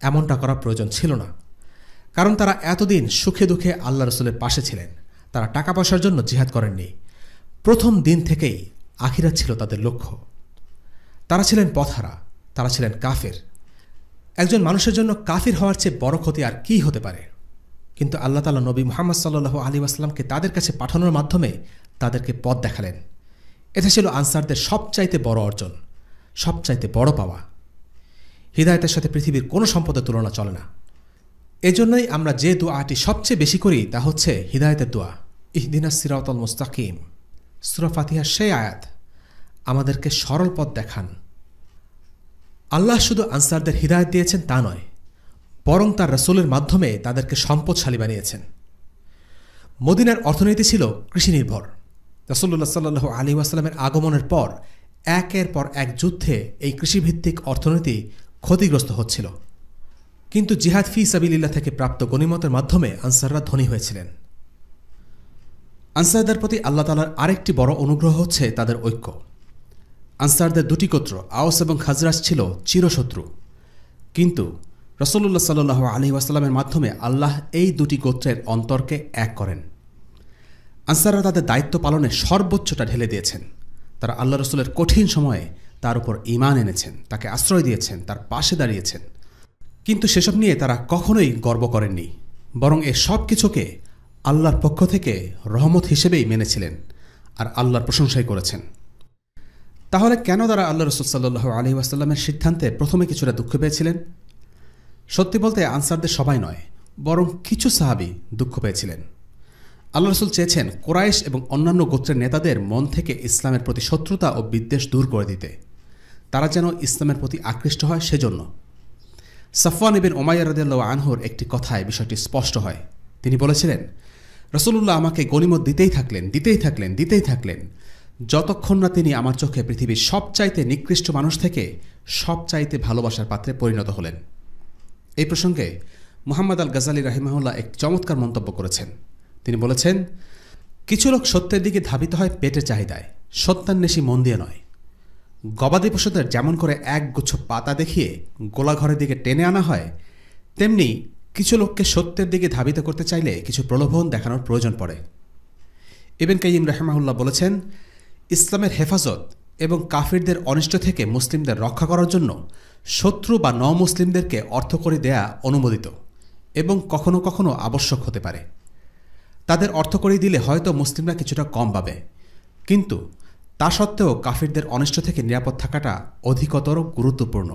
এমনটা করার প্রয়োজন ছিল না, কারণ তারা এতদিন সুখে দুঃখে আল্লাহ রসুলের পাশে ছিলেন। তারা টাকা পয়সার জন্য জিহাদ করেননি। প্রথম দিন থেকেই আখিরাত ছিল তাদের লক্ষ্য। তারা ছিলেন পথহারা, তারা ছিলেন কাফির। একজন মানুষের জন্য কাফির হওয়ার চেয়ে বড় ক্ষতি আর কী হতে পারে? কিন্তু আল্লাহ তাআলা নবী মুহাম্মদ সাল্লাল্লাহু আলাইহি ওয়াসাল্লামকে তাদের কাছে পাঠানোর মাধ্যমে তাদেরকে পথ দেখালেন। এটা ছিল আনসারদের সবচাইতে বড় অর্জন, সবচাইতে বড় পাওয়া। হিদায়াতের সাথে পৃথিবীর কোনো সম্পদের তুলনা চলে না। এজন্যই আমরা যে দোয়াটি সবচেয়ে বেশি করি তা হচ্ছে হিদায়াতের দোয়া, ইহদিনাস সিরাতাল মুস্তাকিম। সূরা ফাতিহার সেই আয়াত, আমাদেরকে সরল পথ দেখান। আল্লাহ শুধু আনসারদের হিদায়াত দিয়েছেন তা নয়, বরং তার রাসূলের মাধ্যমে তাদেরকে সম্পদশালী বানিয়েছেন। মদিনার অর্থনীতি ছিল কৃষিনির্ভর। রাসূলুল্লাহ সাল্লাল্লাহু আলাইহি ওয়াসাল্লামের আগমনের পর একের পর এক যুদ্ধে এই কৃষিভিত্তিক অর্থনীতি ক্ষতিগ্রস্ত হচ্ছিল, কিন্তু জিহাদ ফি সাবিলিল্লাহ থেকে প্রাপ্ত গনিমতের মাধ্যমে আনসাররা ধনী হয়েছিলেন। আনসারদের প্রতি আল্লাহ তাআলার আরেকটি বড় অনুগ্রহ হচ্ছে তাদের ঐক্য। আনসারদের দুটি গোত্র আওস এবং খাজরাজ ছিল চিরশত্রু, কিন্তু রাসূলুল্লাহ সাল্লাল্লাহু আলাইহি ওয়াসাল্লামের মাধ্যমে আল্লাহ এই দুটি গোত্রের অন্তরকে এক করেন। আনসাররা তাদের দায়িত্ব পালনে সর্বোচ্চটা ঢেলে দিয়েছেন। তারা আল্লাহ রসুলের কঠিন সময়ে তার উপর ঈমান এনেছেন, তাকে আশ্রয় দিয়েছেন, তার পাশে দাঁড়িয়েছেন। কিন্তু সেসব নিয়ে তারা কখনোই গর্ব করেননি, বরং এ সব কিছুকে আল্লাহর পক্ষ থেকে রহমত হিসেবেই মেনেছিলেন আর আল্লাহর প্রশংসাই করেছেন। তাহলে কেন তারা আল্লাহ রসুল সাল্লাল্লাহু আলাইহি ওয়াসাল্লামের সিদ্ধান্তে প্রথমে কিছুটা দুঃখ পেয়েছিলেন? সত্যি বলতে আনসারদের সবাই নয়, বরং কিছু সাহাবী দুঃখ পেয়েছিলেন। আল্লাহ রসুল চেয়েছেন কুরাইশ এবং অন্যান্য গোত্রের নেতাদের মন থেকে ইসলামের প্রতি শত্রুতা ও বিদ্বেষ দূর করে দিতে, তারা যেন ইসলামের প্রতি আকৃষ্ট হয় সেজন্য। সাফওয়ান ইবনে উমাইয়া রাদিয়াল্লাহু আনহুর একটি কথায় বিষয়টি স্পষ্ট হয়। তিনি বলেছিলেন, রাসূলুল্লাহ আমাকে গনিমত দিতেই থাকলেন যতক্ষণ না তিনি আমার চোখে পৃথিবীর সবচাইতে নিকৃষ্ট মানুষ থেকে সবচাইতে ভালোবাসার পাত্রে পরিণত হলেন। এই প্রসঙ্গে মুহাম্মদ আল গাজালি রাহিমাহুল্লাহ এক চমৎকার মন্তব্য করেছেন। তিনি বলেছেন, কিছু লোক সত্যের দিকে ধাবিত হয় পেটের চাহিদায়, সত্যান্বেষী মন দিয়ে নয়। গবাদি পশুদের যেমন করে এক গুচ্ছ পাতা দেখিয়ে গোলাঘরের দিকে টেনে আনা হয়, তেমনি কিছু লোককে সত্যের দিকে ধাবিত করতে চাইলে কিছু প্রলোভন দেখানোর প্রয়োজন পড়ে। ইবনে কাইয়িম রাহিমাহুল্লাহ বলেছেন, ইসলামের হেফাজত এবং কাফিরদের অনিষ্ট থেকে মুসলিমদের রক্ষা করার জন্য শত্রু বা মুসলিমদেরকে অর্থকড়ি দেয়া অনুমোদিত এবং কখনো কখনো আবশ্যক হতে পারে। তাদের অর্থকড়ি দিলে হয়তো মুসলিমরা কিছুটা কম পাবে, কিন্তু তা সত্ত্বেও কাফিরদের অনিষ্ট থেকে নিরাপদ থাকাটা অধিকতর গুরুত্বপূর্ণ।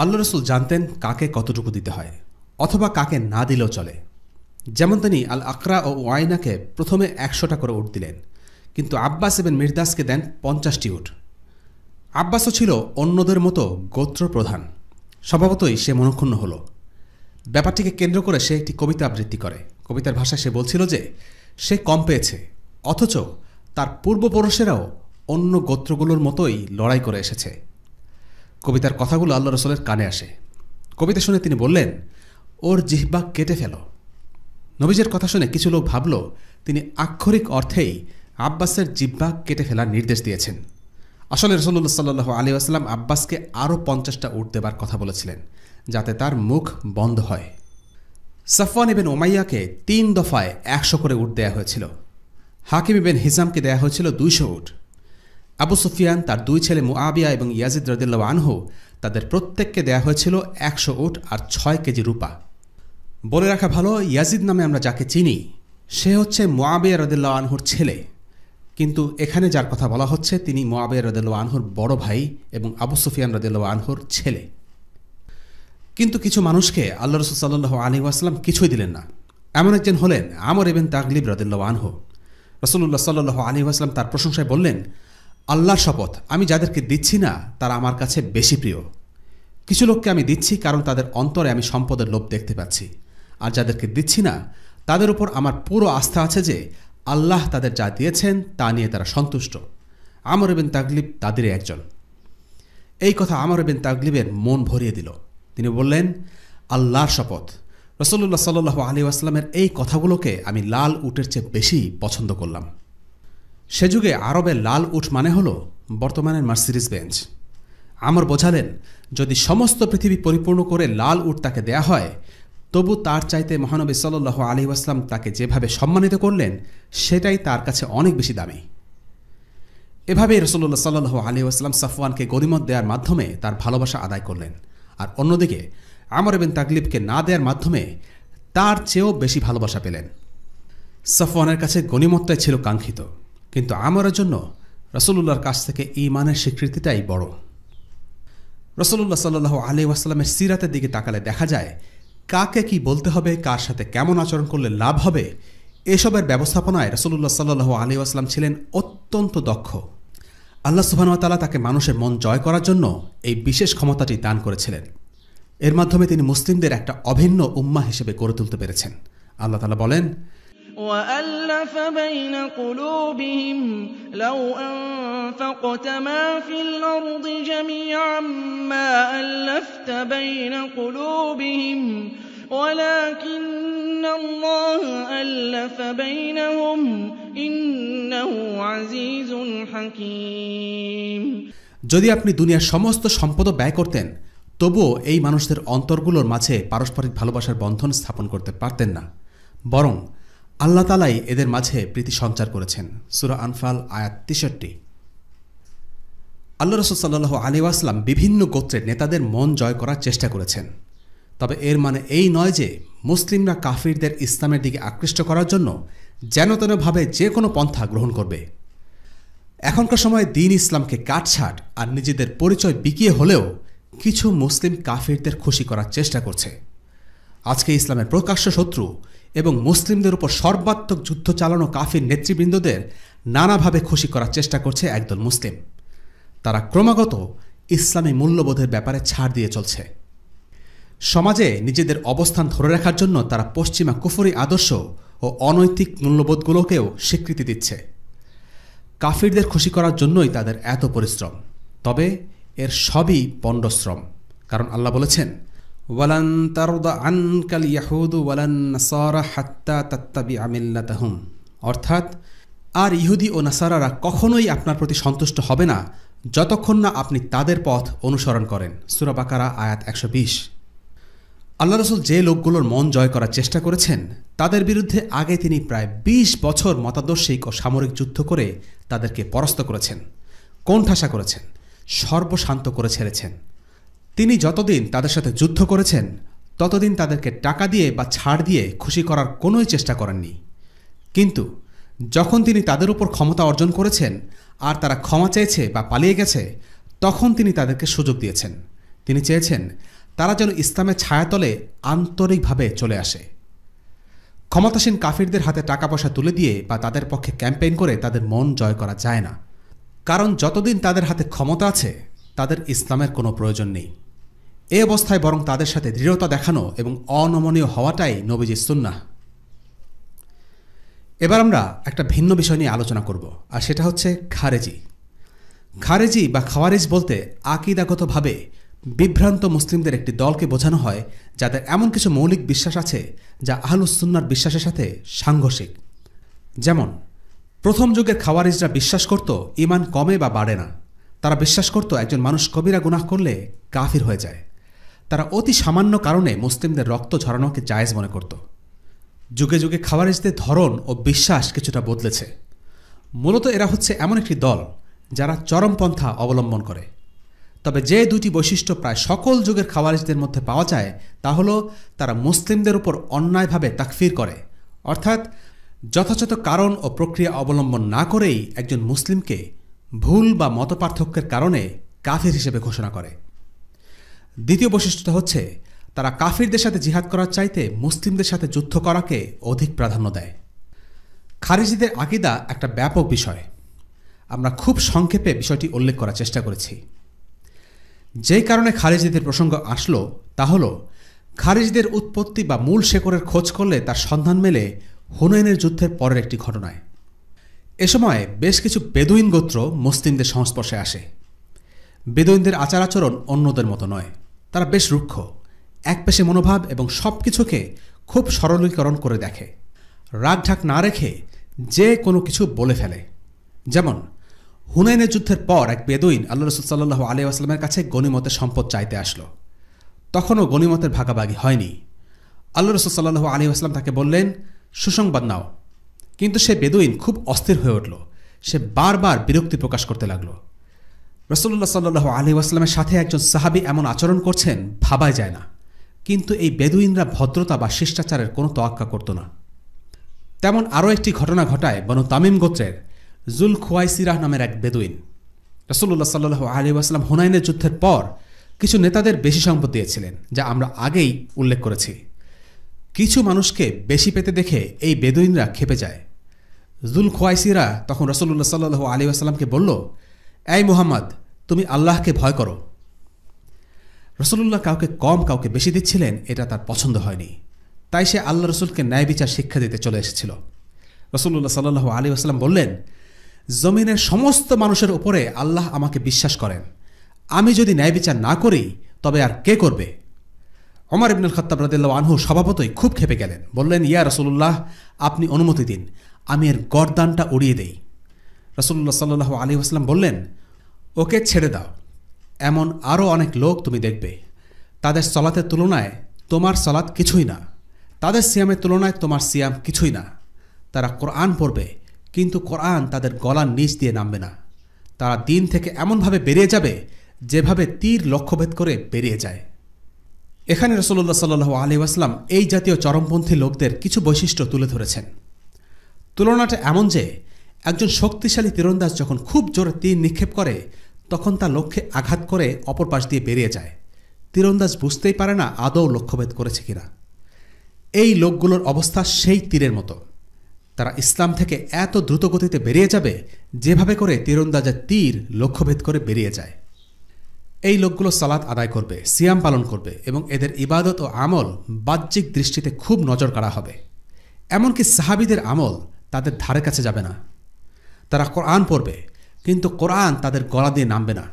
আল্লাহ রসুল জানতেন কাকে কতটুকু দিতে হয়, অথবা কাকে না দিলেও চলে। যেমন তিনি আল আকরা ও ওয়াইনাকে প্রথমে 100টা করে উট দিলেন, কিন্তু আব্বাস এবং মিরদাসকে দেন 50টি উট। আব্বাসও ছিল অন্যদের মতো গোত্র প্রধান। স্বভাবতই সে মনক্ষুণ্ণ হল। ব্যাপারটিকে কেন্দ্র করে সে একটি কবিতা আবৃত্তি করে। কবিতার ভাষায় সে বলছিল যে সে কম পেয়েছে, অথচ তার পূর্বপুরুষেরাও অন্য গোত্রগুলোর মতোই লড়াই করে এসেছে। কবিতার কথাগুলো আল্লাহ রসুলের কানে আসে। কবিতা শুনে তিনি বললেন, ওর জিহ্বা কেটে ফেলো। নবীজের কথা শুনে কিছু লোক ভাবল তিনি আক্ষরিক অর্থেই আব্বাসের জিহ্বা কেটে ফেলার নির্দেশ দিয়েছেন। আসলে রাসূলুল্লাহ সাল্লাল্লাহু আলাইহি ওয়াসাল্লাম আব্বাসকে আরও 50টা উট দেবার কথা বলেছিলেন, যাতে তার মুখ বন্ধ হয়। সাফওয়ান ইবনে উমাইয়াকে 3 দফায় 100 করে উট দেয়া হয়েছিল। হাকিম ইবনে হিজামকে দেয়া হয়েছিল 200 উট। আবু সুফিয়ান, তার 2 ছেলে মুআবিয়া এবং ইয়াজিদ রাদিয়াল্লাহু আনহু, তাদের প্রত্যেককে দেয়া হয়েছিল 100 উট আর 6 কেজি রূপা। বলে রাখা ভালো, ইয়াজিদ নামে আমরা যাকে চিনি সে হচ্ছে মুআবিয়া রাদিয়াল্লাহু আনহুর ছেলে, কিন্তু এখানে যার কথা বলা হচ্ছে তিনি মুআবিয়া রাদিয়াল্লাহু আনহুর বড় ভাই এবং আবু সুফিয়ান রাদিয়াল্লাহু আনহুর ছেলে। কিন্তু কিছু মানুষকে আল্লাহ রাসূল সাল্লাল্লাহু আলাইহি ওয়াসাল্লাম কিছুই দিলেন না। এমন একজন হলেন আমর ইবনে তাগলিব রাদিয়াল্লাহু আনহু। রাসূলুল্লাহ সাল্লাল্লাহু আলাইহি ওয়াসাল্লাম তার প্রশংসায় বললেন, আল্লাহর শপথ, আমি যাদেরকে দিচ্ছি না তারা আমার কাছে বেশি প্রিয়। কিছু লোককে আমি দিচ্ছি কারণ তাদের অন্তরে আমি সম্পদের লোভ দেখতে পাচ্ছি, আর যাদেরকে দিচ্ছি না তাদের উপর আমার পুরো আস্থা আছে যে আল্লাহ তাদের যা দিয়েছেন তা নিয়ে তারা সন্তুষ্ট। আমর ইবনে তাগলিব তাদেরই একজন। এই কথা আমর ইবনে তাগলিবের মন ভরিয়ে দিল। তিনি বললেন, আল্লাহর শপথ, রাসূলুল্লাহ সাল্লাল্লাহু আলাইহি ওয়াসাল্লামের এই কথাগুলোকে আমি লাল উটের চেয়ে বেশি পছন্দ করলাম। সে যুগে আরবে লাল উট মানে হল বর্তমানের মার্সিডিজ বেঞ্জ। আমর বোঝালেন, যদি সমস্ত পৃথিবী পরিপূর্ণ করে লাল উট তাকে দেয়া হয়, তবু তার চাইতে মহানবী সাল্লাল্লাহু আলাইহি ওয়াসাল্লাম তাকে যেভাবে সম্মানিত করলেন সেটাই তার কাছে অনেক বেশি দামি। এভাবেই রাসূলুল্লাহ সাল্লাল্লাহু আলাইহি ওয়াসাল্লাম সাফওয়ানকে গনিমত দেওয়ার মাধ্যমে তার ভালোবাসা আদায় করলেন, আর অন্যদিকে আমর ইবনে তাগলিবকে না দেওয়ার মাধ্যমে তার চেয়েও বেশি ভালোবাসা পেলেন। সাফওয়ানের কাছে গনিমতটাই ছিল কাঙ্ক্ষিত, কিন্তু আমরের জন্য রাসূলুল্লাহর কাছ থেকে ঈমানের স্বীকৃতিটাই বড়। রাসূলুল্লাহ সাল্লাল্লাহু আলাইহি ওয়াসাল্লামের সিরাতের দিকে তাকালে দেখা যায় কাকে কি বলতে হবে, কার সাথে কেমন আচরণ করলে লাভ হবে, এসবের ব্যবস্থাপনায় রাসূলুল্লাহ সাল্লাল্লাহু আলাইহি ওয়াসাল্লাম ছিলেন অত্যন্ত দক্ষ। আল্লাহ সুবহানাহু ওয়া তাআলা তাকে মানুষের মন জয় করার জন্য এই বিশেষ ক্ষমতাটি দান করেছিলেন। এর মাধ্যমে তিনি মুসলিমদের একটা অভিন্ন উম্মাহ হিসেবে গড়ে তুলতে পেরেছেন। আল্লাহ তাআলা বলেন, وَأَلَّفَ بَيْنَ قُلُوبِهِمْ لَوْ أَنفَقْتَ مَا فِي الْأَرْضِ جَمِيعًا مَّا أَلَّفْتَ بَيْنَ قُلُوبِهِمْ وَلَكِنَّ اللَّهَ أَلَّفَ بَيْنَهُمْ إِنَّهُ عَزِيزٌ حَكِيمٌ। যদি আপনি দুনিয়ার সমস্ত সম্পদও ব্যয় করতেন, তবুও এই মানুষদের অন্তরগুলোর মাঝে পারস্পরিক ভালোবাসার বন্ধন স্থাপন করতে পারতেন না, বরং আল্লাহ তাআলাই এদের মাঝে প্রীতি সঞ্চার করেছেন। সূরা আনফাল আয়াত 63। আল্লাহ রাসূল সাল্লাল্লাহু আলাইহি ওয়াসাল্লাম বিভিন্ন গোত্রের নেতাদের মন জয় করার চেষ্টা করেছেন, তবে এর মানে এই নয় যে মুসলিমরা কাফিরদের ইসলামের দিকে আকৃষ্ট করার জন্য যেনতেনভাবে যে কোনো পন্থা গ্রহণ করবে। এখনকার সময়ে দ্বীন ইসলামকে কাটছাঁট আর নিজেদের পরিচয় বিকিয়ে হলেও কিছু মুসলিম কাফিরদের খুশি করার চেষ্টা করছে। আজকে ইসলামের প্রকাশ্য শত্রু এবং মুসলিমদের উপর সর্বাত্মক যুদ্ধ চালানো কাফির নেতৃবৃন্দদের নানাভাবে খুশি করার চেষ্টা করছে একদল মুসলিম। তারা ক্রমাগত ইসলামী মূল্যবোধের ব্যাপারে ছাড় দিয়ে চলছে। সমাজে নিজেদের অবস্থান ধরে রাখার জন্য তারা পশ্চিমা কুফরি আদর্শ ও অনৈতিক মূল্যবোধগুলোকেও স্বীকৃতি দিচ্ছে। কাফিরদের খুশি করার জন্যই তাদের এত পরিশ্রম, তবে এর সবই পণ্ডশ্রম। কারণ আল্লাহ বলেছেন, ওয়ালান তারদা আনকাল ইয়াহুদু ওয়ালান নাসারা হাত্তা তাত্তাবিআ মিল্লাতাহুম, অর্থাৎ আর ইহুদি ও নাসারারা কখনোই আপনার প্রতি সন্তুষ্ট হবে না যতক্ষণ না আপনি তাদের পথ অনুসরণ করেন। সূরা বাকারা আয়াত 120। আল্লাহ রাসূল যে লোকগুলোর মন জয় করার চেষ্টা করেছেন তাদের বিরুদ্ধে আগে তিনি প্রায় 20 বছর মতাদর্শিক ও সামরিক যুদ্ধ করে তাদেরকে পরাস্ত করেছেন, কোণঠাসা করেছেন, সর্বশান্ত করে ছেড়েছেন। তিনি যতদিন তাদের সাথে যুদ্ধ করেছেন ততদিন তাদেরকে টাকা দিয়ে বা ছাড় দিয়ে খুশি করার কোনোই চেষ্টা করেননি। কিন্তু যখন তিনি তাদের উপর ক্ষমতা অর্জন করেছেন আর তারা ক্ষমা চেয়েছে বা পালিয়ে গেছে, তখন তিনি তাদেরকে সুযোগ দিয়েছেন। তিনি চেয়েছেন তারা যেন ইসলামের ছায়াতলে আন্তরিকভাবে চলে আসে। ক্ষমতাসীন কাফিরদের হাতে টাকা পয়সা তুলে দিয়ে বা তাদের পক্ষে ক্যাম্পেইন করে তাদের মন জয় করা যায় না, কারণ যতদিন তাদের হাতে ক্ষমতা আছে তাদের ইসলামের কোনো প্রয়োজন নেই। এই অবস্থায় বরং তাদের সাথে দৃঢ়তা দেখানো এবং অনমনীয় হওয়াটাই নবীজির সুন্নাহ। এবার আমরা একটা ভিন্ন বিষয় নিয়ে আলোচনা করব, আর সেটা হচ্ছে খারেজি। খারেজি বা খাওয়ারিজ বলতে আকীদাগতভাবে বিভ্রান্ত মুসলিমদের একটি দলকে বোঝানো হয় যাদের এমন কিছু মৌলিক বিশ্বাস আছে যা আহলুস সুন্নাহর বিশ্বাসের সাথে সাংঘর্ষিক। যেমন প্রথম যুগের খাওয়ারিজরা বিশ্বাস করত ঈমান কমে বা বাড়ে না। তারা বিশ্বাস করত একজন মানুষ কবিরা গুনাহ করলে কাফির হয়ে যায়। তারা অতি সামান্য কারণে মুসলিমদের রক্ত ঝরানোকে জায়েজ মনে করত। যুগে যুগে খাওয়ারিজদের ধরন ও বিশ্বাস কিছুটা বদলেছে। মূলত এরা হচ্ছে এমন একটি দল যারা চরমপন্থা অবলম্বন করে। তবে যে দুটি বৈশিষ্ট্য প্রায় সকল যুগের খাওয়ারিজদের মধ্যে পাওয়া যায় তা হল তারা মুসলিমদের উপর অন্যায়ভাবে তাকফির করে, অর্থাৎ যথাযথ কারণ ও প্রক্রিয়া অবলম্বন না করেই একজন মুসলিমকে ভুল বা মতপার্থক্যের কারণে কাফির হিসেবে ঘোষণা করে। দ্বিতীয় বৈশিষ্ট্যটা হচ্ছে তারা কাফিরদের সাথে জিহাদ করার চাইতে মুসলিমদের সাথে যুদ্ধ করাকে অধিক প্রাধান্য দেয়। খারিজিদের আকীদা একটা ব্যাপক বিষয়। আমরা খুব সংক্ষেপে বিষয়টি উল্লেখ করার চেষ্টা করেছি। যে কারণে খারিজিদের প্রসঙ্গ আসলো তা হল খারিজিদের উৎপত্তি বা মূল শেকড়ের খোঁজ করলে তার সন্ধান মেলে হুনাইনের যুদ্ধের পরের একটি ঘটনায়। এ সময় বেশ কিছু বেদুইন গোত্র মুসলিমদের সংস্পর্শে আসে। বেদুইনদের আচার আচরণ অন্যদের মতো নয়। তারা বেশ রুক্ষ, একপেশে মনোভাব এবং সব কিছুকে খুব সরলীকরণ করে দেখে। রাগঢাক না রেখে যে কোনো কিছু বলে ফেলে। যেমন হুনাইনের যুদ্ধের পর এক বেদুইন আল্লাহ রাসূল সাল্লাল্লাহু আলাইহি ওয়াসাল্লামের কাছে গনিমতের সম্পদ চাইতে আসলো। তখনও গনিমতের ভাগাভাগি হয়নি। আল্লাহ রাসূল সাল্লাল্লাহু আলাইহি ওয়াসাল্লাম তাকে বললেন, সুসংবাদ নাও। কিন্তু সে বেদুইন খুব অস্থির হয়ে উঠল। সে বারবার বিরক্তি প্রকাশ করতে লাগল। রাসূলুল্লাহ সাল্লাল্লাহু আলাইহি ওয়াসাল্লামের সাথে একজন সাহাবী এমন আচরণ করছেন ভাবাই যায় না। কিন্তু এই বেদুইনরা ভদ্রতা বা শিষ্টাচারের কোনো তোয়াক্কা করত না। তেমন আরও একটি ঘটনা ঘটায় বনু তামিম গোত্রের জুল খুয়াইসিরাহ নামের এক বেদুইন। রাসূলুল্লাহ সাল্লাল্লাহু আলাইহি ওয়াসাল্লাম হুনাইনের যুদ্ধের পর কিছু নেতাদের বেশি সম্পদ দিয়েছিলেন, যা আমরা আগেই উল্লেখ করেছি। কিছু মানুষকে বেশি পেতে দেখে এই বেদুইনরা খেপে যায়। জুল খুয়াইসিরা তখন রাসূলুল্লাহ সাল্লাল্লাহু আলাইহি ওয়াসাল্লামকে বলল, এই মুহাম্মদ, তুমি আল্লাহকে ভয় করো। রাসূলুল্লাহ কাউকে কম কাউকে বেশি দিচ্ছিলেন, এটা তার পছন্দ হয়নি। তাই সে আল্লাহ রসুলকে ন্যায় বিচার শিক্ষা দিতে চলে এসেছিল। রাসূলুল্লাহ সাল্লাল্লাহু আলাইহি ওয়াসাল্লাম বললেন, জমিনের সমস্ত মানুষের উপরে আল্লাহ আমাকে বিশ্বাস করেন। আমি যদি ন্যায় বিচার না করি তবে আর কে করবে? ওমর ইবনুল খাত্তাব রাদিয়াল্লাহু আনহু স্বভাবতই খুব খেপে গেলেন। বললেন, ইয়া রাসূলুল্লাহ, আপনি অনুমতি দিন, আমি এর গর্দানটা উড়িয়ে দেই। রাসূলুল্লাহ সাল্লাল্লাহু আলাইহি ওয়াসাল্লাম বললেন, ওকে ছেড়ে দাও। এমন আরও অনেক লোক তুমি দেখবে, তাদের সলাতের তুলনায় তোমার সলাত কিছুই না, তাদের সিয়ামের তুলনায় তোমার সিয়াম কিছুই না। তারা কোরআন পড়বে, কিন্তু কোরআন তাদের গলার নিচ দিয়ে নামবে না। তারা দিন থেকে এমনভাবে বেরিয়ে যাবে যেভাবে তীর লক্ষ্যভেদ করে বেরিয়ে যায়। এখানে রাসূলুল্লাহ সাল্লাল্লাহু আলাইহি ওয়াসাল্লাম এই জাতীয় চরমপন্থী লোকদের কিছু বৈশিষ্ট্য তুলে ধরেছেন। তুলনাটা এমন যে একজন শক্তিশালী তীরন্দাজ যখন খুব জোরে তীর নিক্ষেপ করে তখন তা লক্ষ্যে আঘাত করে অপর পাশ দিয়ে বেরিয়ে যায়। তীরন্দাজ বুঝতেই পারে না আদৌ লক্ষ্যভেদ করেছে কিনা। এই লোকগুলোর অবস্থা সেই তীরের মতো। তারা ইসলাম থেকে এত দ্রুতগতিতে বেরিয়ে যাবে যেভাবে করে তীরন্দাজের তীর লক্ষ্যভেদ করে বেরিয়ে যায়। এই লোকগুলো সালাত আদায় করবে, সিয়াম পালন করবে এবং এদের ইবাদত ও আমল বাহ্যিক দৃষ্টিতে খুব নজর কাড়া হবে। এমনকি সাহাবীদের আমল তাদের ধারে কাছে যাবে না। তারা কোরআন পড়বে, কিন্তু কোরআন তাদের গলা দিয়ে নামবে না,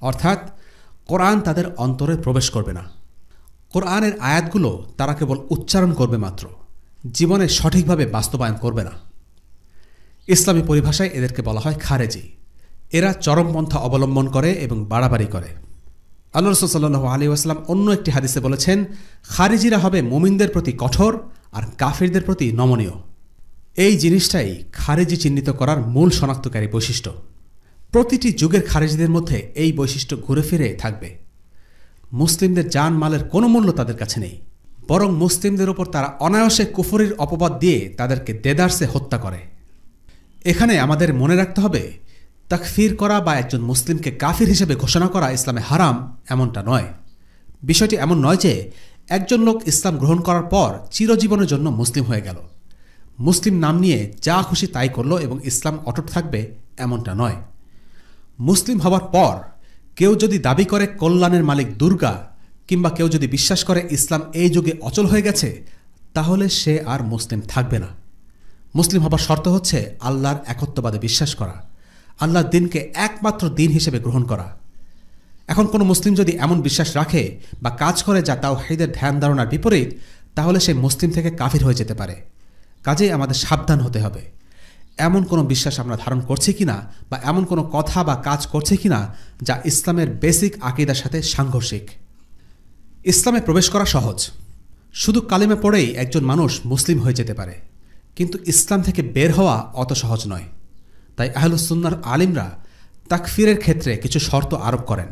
অর্থাৎ কোরআন তাদের অন্তরে প্রবেশ করবে না। কোরআনের আয়াতগুলো তারা কেবল উচ্চারণ করবে মাত্র, জীবনে সঠিকভাবে বাস্তবায়ন করবে না। ইসলামী পরিভাষায় এদেরকে বলা হয় খারেজি। এরা চরমপন্থা অবলম্বন করে এবং বাড়াবাড়ি করে। আল্লাহ রাসূল সাল্লাল্লাহু আলাইহি ওয়াসাল্লাম অন্য একটি হাদিসে বলেছেন, খারিজিরা হবে মুমিনদের প্রতি কঠোর আর কাফিরদের প্রতি নমনীয়। এই জিনিসটাই খারিজি চিহ্নিত করার মূল শনাক্তকারী বৈশিষ্ট্য। প্রতিটি যুগের খারিজিদের মধ্যে এই বৈশিষ্ট্য ঘুরে ফিরে থাকবে। মুসলিমদের জান মালের কোনো মূল্য তাদের কাছে নেই, বরং মুসলিমদের ওপর তারা অনায়াসে কুফরির অপবাদ দিয়ে তাদেরকে দেদারসে হত্যা করে। এখানে আমাদের মনে রাখতে হবে, তাকফির করা বা একজন মুসলিমকে কাফির হিসেবে ঘোষণা করা ইসলামে হারাম এমনটা নয়। বিষয়টি এমন নয় যে একজন লোক ইসলাম গ্রহণ করার পর চিরজীবনের জন্য মুসলিম হয়ে গেল, মুসলিম নাম নিয়ে যা খুশি তাই করল এবং ইসলাম অটুট থাকবে, এমনটা নয়। মুসলিম হওয়ার পর কেউ যদি দাবি করে কল্যাণের মালিক দুর্গা, কিংবা কেউ যদি বিশ্বাস করে ইসলাম এই যুগে অচল হয়ে গেছে, তাহলে সে আর মুসলিম থাকবে না। মুসলিম হবার শর্ত হচ্ছে আল্লাহর একত্ববাদে বিশ্বাস করা, আল্লাহর দিনকে একমাত্র দিন হিসেবে গ্রহণ করা। এখন কোনো মুসলিম যদি এমন বিশ্বাস রাখে বা কাজ করে যা তাওহীদের ধ্যান ধারণার বিপরীত, তাহলে সে মুসলিম থেকে কাফির হয়ে যেতে পারে। কাজেই আমাদের সাবধান হতে হবে। এমন কোনো বিশ্বাস আমরা ধারণ করছি কিনা বা এমন কোনো কথা বা কাজ করছে কিনা যা ইসলামের বেসিক আকীদার সাথে সাংঘর্ষিক। ইসলামে প্রবেশ করা সহজ, শুধু কালিমা পড়েই একজন মানুষ মুসলিম হয়ে যেতে পারে, কিন্তু ইসলাম থেকে বের হওয়া অত সহজ নয়। তাই আহলুস সুন্নাহর আলিমরা তাকফিরের ক্ষেত্রে কিছু শর্ত আরোপ করেন।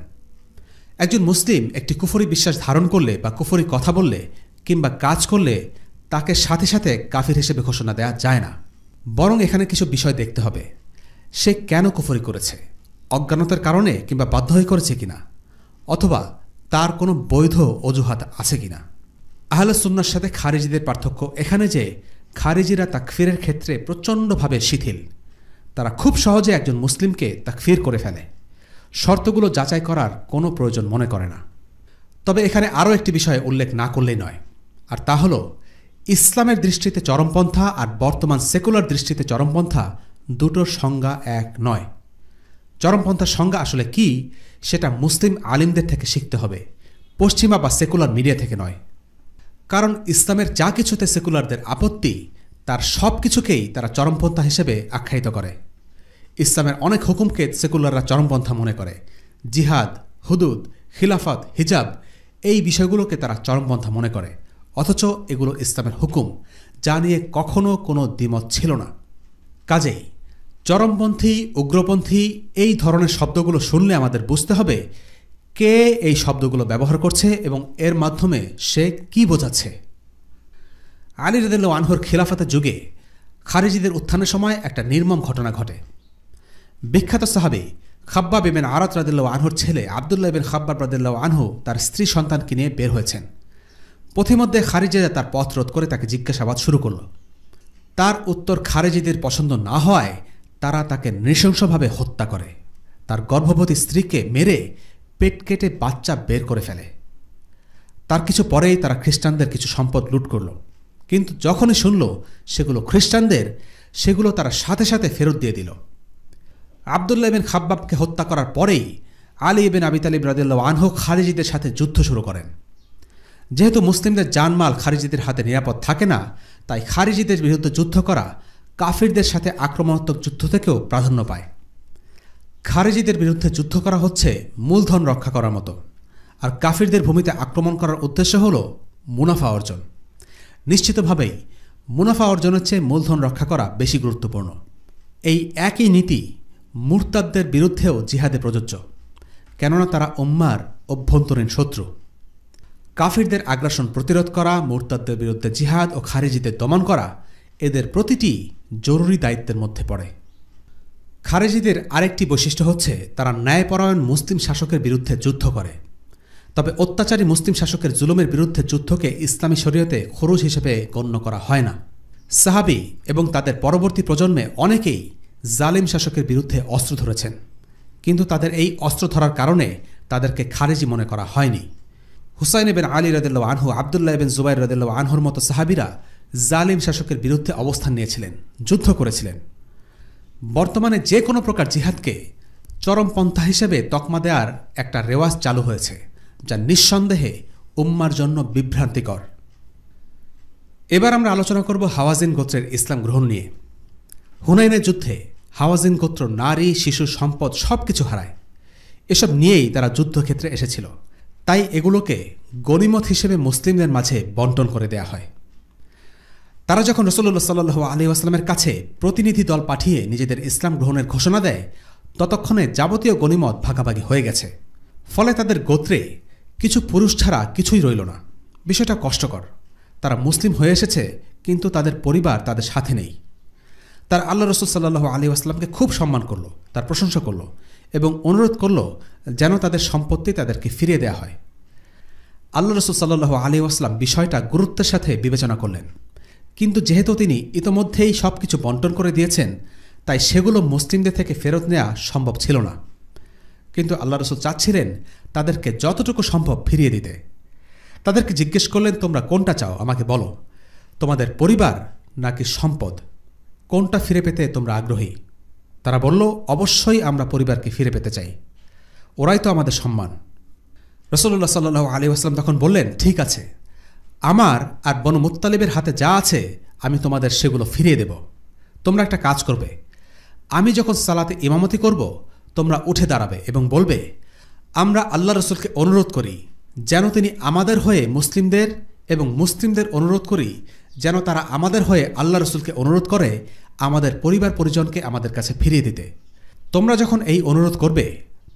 একজন মুসলিম একটি কুফরি বিশ্বাস ধারণ করলে বা কুফরি কথা বললে কিংবা কাজ করলে তাকে সাথে সাথে কাফির হিসেবে ঘোষণা দেওয়া যায় না, বরং এখানে কিছু বিষয় দেখতে হবে। সে কেন কুফরি করেছে, অজ্ঞানতার কারণে কিংবা বাধ্য হয়ে করেছে কিনা, অথবা তার কোনো বৈধ অজুহাত আছে কিনা। আহলুস সুন্নাহর সাথে খারিজিদের পার্থক্য এখানে যে খারিজিরা তাকফিরের ক্ষেত্রে প্রচণ্ডভাবে শিথিল। তারা খুব সহজে একজন মুসলিমকে তাকফির করে ফেলে, শর্তগুলো যাচাই করার কোনো প্রয়োজন মনে করে না। তবে এখানে আরও একটি বিষয় উল্লেখ না করলেই নয়, আর তা হল ইসলামের দৃষ্টিতে চরমপন্থা আর বর্তমান সেকুলার দৃষ্টিতে চরমপন্থা দুটোর সংজ্ঞা এক নয়। চরমপন্থার সংজ্ঞা আসলে কি সেটা মুসলিম আলিমদের থেকে শিখতে হবে, পশ্চিমা বা সেকুলার মিডিয়া থেকে নয়। কারণ ইসলামের যা কিছুতে সেকুলারদের আপত্তি, তার সব কিছুকেই তারা চরমপন্থা হিসেবে আখ্যায়িত করে। ইসলামের অনেক হুকুমকে সেকুলাররা চরমপন্থা মনে করে। জিহাদ, হুদুদ, খিলাফত, হিজাব এই বিষয়গুলোকে তারা চরমপন্থা মনে করে, অথচ এগুলো ইসলামের হুকুম, যা নিয়ে কখনো কোনো দ্বিমত ছিল না। কাজেই চরমপন্থী, উগ্রপন্থী এই ধরনের শব্দগুলো শুনলে আমাদের বুঝতে হবে কে এই শব্দগুলো ব্যবহার করছে এবং এর মাধ্যমে সে কি বোঝাচ্ছে। আলী রাদিয়াল্লাহু আনহুর খিলাফতের যুগে খারিজিদের উত্থানের সময় একটা নির্মম ঘটনা ঘটে। বিখ্যাত সাহাবী খাব্বাব ইবনে আরাত রাদিয়াল্লাহু আনহুর ছেলে আব্দুল্লাহ ইবনে খাব্বাব রাদিয়াল্লাহু আনহু তার স্ত্রী সন্তানকে নিয়ে বের হয়েছেন। পথিমধ্যে খারিজিরা তার পথ রোধ করে তাকে জিজ্ঞাসাবাদ শুরু করল। তার উত্তর খারিজিদের পছন্দ না হওয়ায় তারা তাকে নৃশংসভাবে হত্যা করে, তার গর্ভবতী স্ত্রীকে মেরে পেট কেটে বাচ্চা বের করে ফেলে। তার কিছু পরেই তারা খ্রিস্টানদের কিছু সম্পদ লুট করল, কিন্তু যখনই শুনল সেগুলো খ্রিস্টানদের, সেগুলো তারা সাথে সাথে ফেরত দিয়ে দিল। আব্দুল্লাহ ইবনে খাব্বাবকে হত্যা করার পরেই আলী ইবনে আবি তালিব রাদিয়াল্লাহু আনহু খারিজিদের সাথে যুদ্ধ শুরু করেন। যেহেতু মুসলিমদের জানমাল খারিজিদের হাতে নিরাপদ থাকে না, তাই খারিজিদের বিরুদ্ধে যুদ্ধ করা কাফিরদের সাথে আক্রমণাত্মক যুদ্ধ থেকেও প্রাধান্য পায়। খারিজিদের বিরুদ্ধে যুদ্ধ করা হচ্ছে মূলধন রক্ষা করার মতো, আর কাফিরদের ভূমিতে আক্রমণ করার উদ্দেশ্য হল মুনাফা অর্জন। নিশ্চিতভাবেই মুনাফা অর্জনের চেয়ে মূলধন রক্ষা করা বেশি গুরুত্বপূর্ণ। এই একই নীতি মুরতাদদের বিরুদ্ধেও জিহাদে প্রযোজ্য, কেননা তারা উম্মার অভ্যন্তরীণ শত্রু। কাফিরদের আগ্রাসন প্রতিরোধ করা, মুরতাদদের বিরুদ্ধে জিহাদ ও খারিজিদের দমন করা এদের প্রতিটি জরুরি দায়িত্বের মধ্যে পড়ে। খারিজিদের আরেকটি বৈশিষ্ট্য হচ্ছে তারা ন্যায়পরায়ণ মুসলিম শাসকের বিরুদ্ধে যুদ্ধ করে। তবে অত্যাচারী মুসলিম শাসকের জুলুমের বিরুদ্ধে যুদ্ধকে ইসলামী শরীয়তে খরচ হিসেবে গণ্য করা হয় না। সাহাবী এবং তাদের পরবর্তী প্রজন্মে অনেকেই জালিম শাসকের বিরুদ্ধে অস্ত্র ধরেছেন, কিন্তু তাদের এই অস্ত্র ধরার কারণে তাদেরকে খারিজি মনে করা হয়নি। হুসাইন ইবনে আলী রাদিয়াল্লাহু আনহু, আব্দুল্লাহ ইবনে জুবাইর রাদিয়াল্লাহু আনহুর মতো সাহাবীরা জালিম শাসকের বিরুদ্ধে অবস্থান নিয়েছিলেন, যুদ্ধ করেছিলেন। বর্তমানে যে কোনো প্রকার জিহাদকে চরমপন্থা হিসেবে তকমা দেওয়ার একটা রেওয়াজ চালু হয়েছে, যা নিঃসন্দেহে উম্মার জন্য বিভ্রান্তিকর। এবার আমরা আলোচনা করব হাওয়াজিন গোত্রের ইসলাম গ্রহণ নিয়ে। হুনাইনের যুদ্ধে হাওয়াজিন গোত্র নারী, শিশু, সম্পদ সবকিছু হারায়। এসব নিয়েই তারা যুদ্ধক্ষেত্রে এসেছিল, তাই এগুলোকে গনিমত হিসেবে মুসলিমদের মাঝে বন্টন করে দেয়া হয়। তারা যখন রাসূলুল্লাহ সাল্লাল্লাহু আলাইহি ওয়াসাল্লামের কাছে প্রতিনিধি দল পাঠিয়ে নিজেদের ইসলাম গ্রহণের ঘোষণা দেয়, ততক্ষণে যাবতীয় গনিমত ভাগাভাগি হয়ে গেছে। ফলে তাদের গোত্রে কিছু পুরুষ ছাড়া কিছুই রইল না। বিষয়টা কষ্টকর। তারা মুসলিম হয়ে এসেছে, কিন্তু তাদের পরিবার তাদের সাথে নেই। তার আল্লাহ রাসূল সাল্লাল্লাহু আলাইহি ওয়াসাল্লামকে খুব সম্মান করল, তার প্রশংসা করল এবং অনুরোধ করল যেন তাদের সম্পত্তি তাদেরকে ফিরিয়ে দেয়া হয়। আল্লাহ রাসূল সাল্লাল্লাহু আলাইহি ওয়াসাল্লাম বিষয়টা গুরুত্বের সাথে বিবেচনা করলেন, কিন্তু যেহেতু তিনি ইতোমধ্যেই সবকিছু বন্টন করে দিয়েছেন, তাই সেগুলো মুসলিমদের থেকে ফেরত নেওয়া সম্ভব ছিল না। কিন্তু আল্লাহ রাসূল চাচ্ছিলেন তাদেরকে যতটুকু সম্ভব ফিরিয়ে দিতে। তাদেরকে জিজ্ঞেস করলেন, তোমরা কোনটা চাও আমাকে বলো, তোমাদের পরিবার নাকি সম্পদ? কোনটা ফিরে পেতে তোমরা আগ্রহী? তারা বলল, অবশ্যই আমরা পরিবারকে ফিরে পেতে চাই, ওরাই তো আমাদের সম্মান। রাসূলুল্লাহ সাল্লাল্লাহু আলাইহি ওয়াসাল্লাম তখন বললেন, ঠিক আছে, আমার আর বনু মুত্তালিবের হাতে যা আছে আমি তোমাদের সেগুলো ফিরিয়ে দেব। তোমরা একটা কাজ করবে, আমি যখন সালাতে ইমামতি করব তোমরা উঠে দাঁড়াবে এবং বলবে, আমরা আল্লাহ রসুলকে অনুরোধ করি যেন তিনি আমাদের হয়ে মুসলিমদের এবং মুসলিমদের অনুরোধ করি যেন তারা আমাদের হয়ে আল্লাহ রসুলকে অনুরোধ করে আমাদের পরিবার পরিজনকে আমাদের কাছে ফিরিয়ে দিতে। তোমরা যখন এই অনুরোধ করবে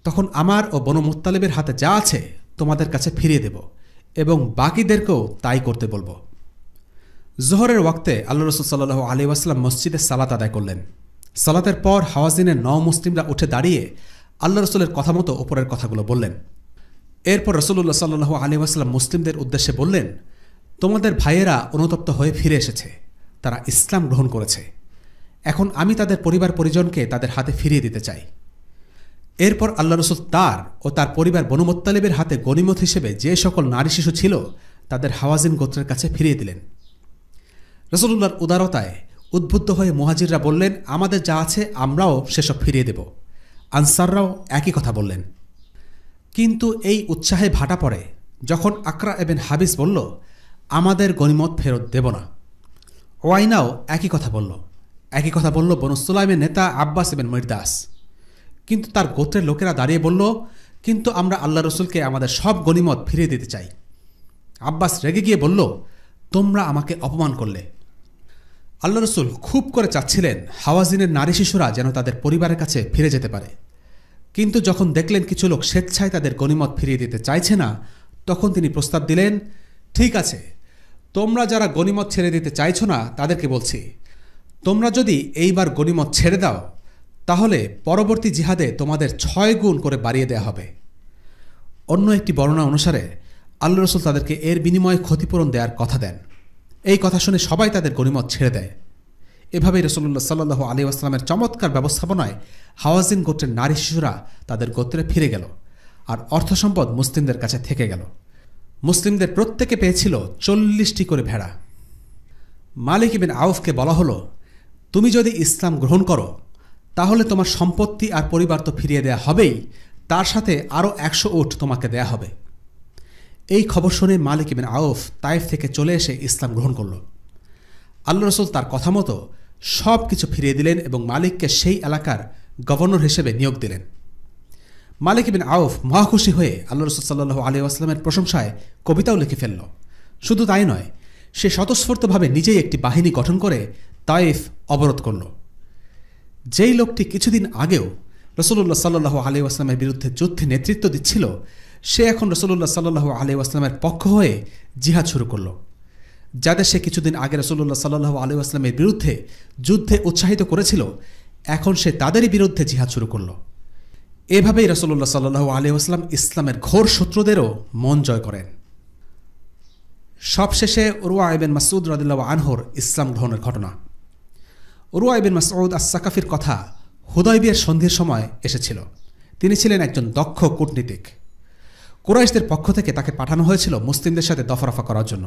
তখন আমার ও বনু মুত্তালিবের হাতে যা আছে তোমাদের কাছে ফিরিয়ে দেব এবং বাকিদেরকেও তাই করতে বলবো। জোহরের ওয়াক্তে আল্লাহ রসুল সাল্লাল্লাহু আলাইহি ওয়াসাল্লাম মসজিদে সালাত আদায় করলেন। সালাতের পর হাওয়াজিনের মুসলিমরা উঠে দাঁড়িয়ে আল্লাহ রসুলের কথা মতো ওপরের কথাগুলো বললেন। এরপর রাসূলুল্লাহ সাল্লাল্লাহু আলাইহি ওয়াসাল্লাম মুসলিমদের উদ্দেশ্যে বললেন, তোমাদের ভাইয়েরা অনুতপ্ত হয়ে ফিরে এসেছে, তারা ইসলাম গ্রহণ করেছে। এখন আমি তাদের পরিবার পরিজনকে তাদের হাতে ফিরিয়ে দিতে চাই। এরপর আল্লাহ রসুল তার ও তার পরিবার বনু মুত্তালিবের হাতে গনিমত হিসেবে যে সকল নারী শিশু ছিল তাদের হাওয়াজিন গোত্রের কাছে ফিরিয়ে দিলেন। রাসূলুল্লাহর উদারতায় উদ্বুদ্ধ হয়ে মুহাজিররা বললেন, আমাদের যা আছে আমরাও সেসব ফিরিয়ে দেব। আনসাররাও একই কথা বললেন। কিন্তু এই উৎসাহে ভাটা পড়ে যখন আকরা ইবনে হাবিস বলল, আমাদের গনিমত ফেরত দেব না। ওয়াইনাও একই কথা বলল বনু সুলাইমের নেতা আব্বাস ইবনে মিরদাস। কিন্তু তার গোত্রের লোকেরা দাঁড়িয়ে বলল, কিন্তু আমরা আল্লাহ রসুলকে আমাদের সব গনিমত ফিরিয়ে দিতে চাই। আব্বাস রেগে গিয়ে বলল, তোমরা আমাকে অপমান করলে। আল্লাহ রসুল খুব করে চাচ্ছিলেন হাওয়াজিনের নারী শিশুরা যেন তাদের পরিবারের কাছে ফিরে যেতে পারে, কিন্তু যখন দেখলেন কিছু লোক স্বেচ্ছায় তাদের গনিমত ফিরিয়ে দিতে চাইছে না, তখন তিনি প্রস্তাব দিলেন, ঠিক আছে, তোমরা যারা গনিমত ছেড়ে দিতে চাইছ না তাদেরকে বলছি, তোমরা যদি এইবার গনিমত ছেড়ে দাও তাহলে পরবর্তী জিহাদে তোমাদের 6 গুণ করে বাড়িয়ে দেয়া হবে। অন্য একটি বর্ণনা অনুসারে আল্লাহ রসুল তাদেরকে এর বিনিময়ে ক্ষতিপূরণ দেওয়ার কথা দেন। এই কথা শুনে সবাই তাদের গনিমত ছেড়ে দেয়। এভাবেই রাসূলুল্লাহ সাল্লাল্লাহু আলাইহি ওয়াসাল্লামের চমৎকার ব্যবস্থাপনায় হাওয়াজিন গোত্রের নারী শিশুরা তাদের গোত্রে ফিরে গেল আর অর্থ সম্পদ মুসলিমদের কাছে থেকে গেল। মুসলিমদের প্রত্যেকে পেয়েছিল 40টি করে ভেড়া। মালিক ইবনে আউফকে বলা হলো, তুমি যদি ইসলাম গ্রহণ করো তাহলে তোমার সম্পত্তি আর পরিবার তো ফিরিয়ে দেয়া হবেই, তার সাথে আরও 100 উট তোমাকে দেয়া হবে। এই খবর শুনে মালিক ইবনে আউফ তায়েফ থেকে চলে এসে ইসলাম গ্রহণ করল। আল্লাহ রসুল তার কথা মতো সব কিছু ফিরিয়ে দিলেন এবং মালিককে সেই এলাকার গভর্নর হিসেবে নিয়োগ দিলেন। মালিক ইবনে আউফ মহাখুশি হয়ে আল্লাহ রসুল সাল্লাল্লাহু আলাইহি ওয়াসাল্লামের প্রশংসায় কবিতাও লিখে ফেলল। শুধু তাই নয়, সে স্বতঃস্ফূর্তভাবে নিজেই একটি বাহিনী গঠন করে তায়েফ অবরোধ করল। যেই লোকটি কিছুদিন আগেও রাসূলুল্লাহ সাল্লাল্লাহু আলাইহি ওয়াসাল্লামের বিরুদ্ধে যুদ্ধে নেতৃত্ব দিচ্ছিল, সে এখন রাসূলুল্লাহ সাল্লাল্লাহু আলাইহি ওয়াসাল্লামের পক্ষ হয়ে জিহাদ শুরু করল। যাদের সে কিছুদিন আগে রাসূলুল্লাহ সাল্লাল্লাহু আলাইহি ওয়াসাল্লামের বিরুদ্ধে যুদ্ধে উৎসাহিত করেছিল, এখন সে তাদেরই বিরুদ্ধে জিহাদ শুরু করল। এভাবেই রাসূলুল্লাহ সাল্লাল্লাহু আলাইহি ওয়াসাল্লাম ইসলামের ঘোর শত্রুদেরও মন জয় করেন। সবশেষে উরওয়া ইবনে মাসউদ রাদিয়াল্লাহু আনহুর ইসলাম গ্রহণের ঘটনা। উরওয়া ইবনে মাসউদ আস-সাকাফির কথা হুদায়বিয়ার সন্ধির সময় এসেছিল। তিনি ছিলেন একজন দক্ষ কূটনীতিক। কুরাইশদের পক্ষ থেকে তাকে পাঠানো হয়েছিল মুসলিমদের সাথে দফারফা করার জন্য।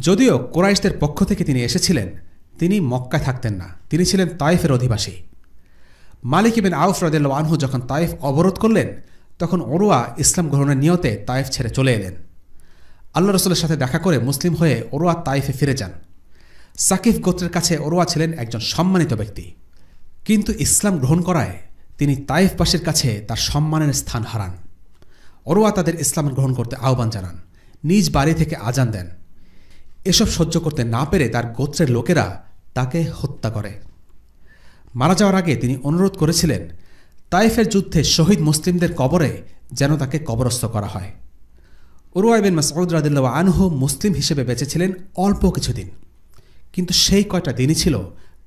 যদিও কুরাইশদের পক্ষ থেকে তিনি এসেছিলেন, তিনি মক্কায় থাকতেন না, তিনি ছিলেন তায়েফের অধিবাসী। মালিক ইবনে আউফ রাদিয়াল্লাহু আনহু যখন তায়েফ অবরোধ করলেন, তখন উরওয়া ইসলাম গ্রহণের নিয়তে তায়েফ ছেড়ে চলে এলেন। আল্লাহ রসুলের সাথে দেখা করে মুসলিম হয়ে উরওয়া তায়েফে ফিরে যান। সাকিফ গোত্রের কাছে উরওয়া ছিলেন একজন সম্মানিত ব্যক্তি, কিন্তু ইসলাম গ্রহণ করায় তিনি তায়েফবাসীর কাছে তার সম্মানের স্থান হারান। উরওয়া তাদের ইসলাম গ্রহণ করতে আহ্বান জানান, নিজ বাড়ি থেকে আজান দেন। এসব সহ্য করতে না পেরে তার গোত্রের লোকেরা তাকে হত্যা করে। মারা যাওয়ার আগে তিনি অনুরোধ করেছিলেন তায়েফের যুদ্ধে শহীদ মুসলিমদের কবরে যেন তাকে কবরস্থ করা হয়। উরওয়া ইবনে মাসউদ রাদিয়াল্লাহু আনহু মুসলিম হিসেবে বেঁচেছিলেন অল্প কিছুদিন, কিন্তু সেই কয়টা দিনই ছিল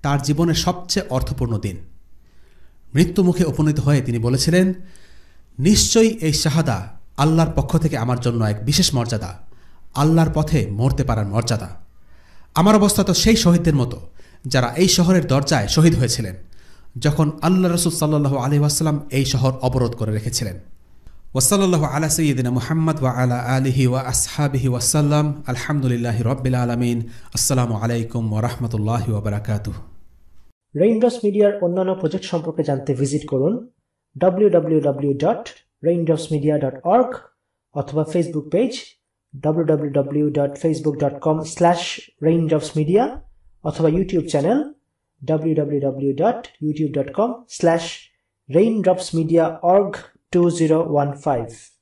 তার জীবনের সবচেয়ে অর্থপূর্ণ দিন। মৃত্যুমুখে উপনীত হয়ে তিনি বলেছিলেন, নিশ্চয়ই এই শাহাদা আল্লাহর পক্ষ থেকে আমার জন্য এক বিশেষ মর্যাদা, আল্লাহর পথে মরতে পারার মর্যাদা। আমার অবস্থা তো সেই শহীদদের মতো যারা এই শহরের দরজায় শহীদ হয়েছিলেন যখন আল্লাহ রসুল সাল্লাল্লাহু আলাইহি ওয়াসাল্লাম এই শহর অবরোধ করে রেখেছিলেন। ওয়াসাল্লাল্লাহু আলা সাইয়্যিদিনা মুহাম্মদ ওয়া আলা আলিহি ওয়া আসহাবিহি ওয়াসাল্লাম। আলহামদুলিল্লাহি রাব্বিল আলামিন। আসসালামু আলাইকুম ওয়া রাহমাতুল্লাহি ওয়া বারাকাতুহু। রেইনড্রপস মিডিয়ার অন্যান্য প্রজেক্ট সম্পর্কে জানতে ভিজিট করুন www.raindropsmedia.org অথবা ফেসবুক পেজ www.facebook.com/raindropsmedia অথবা ইউটিউব চ্যানেল www.youtube.com/raindropsmediaorg2015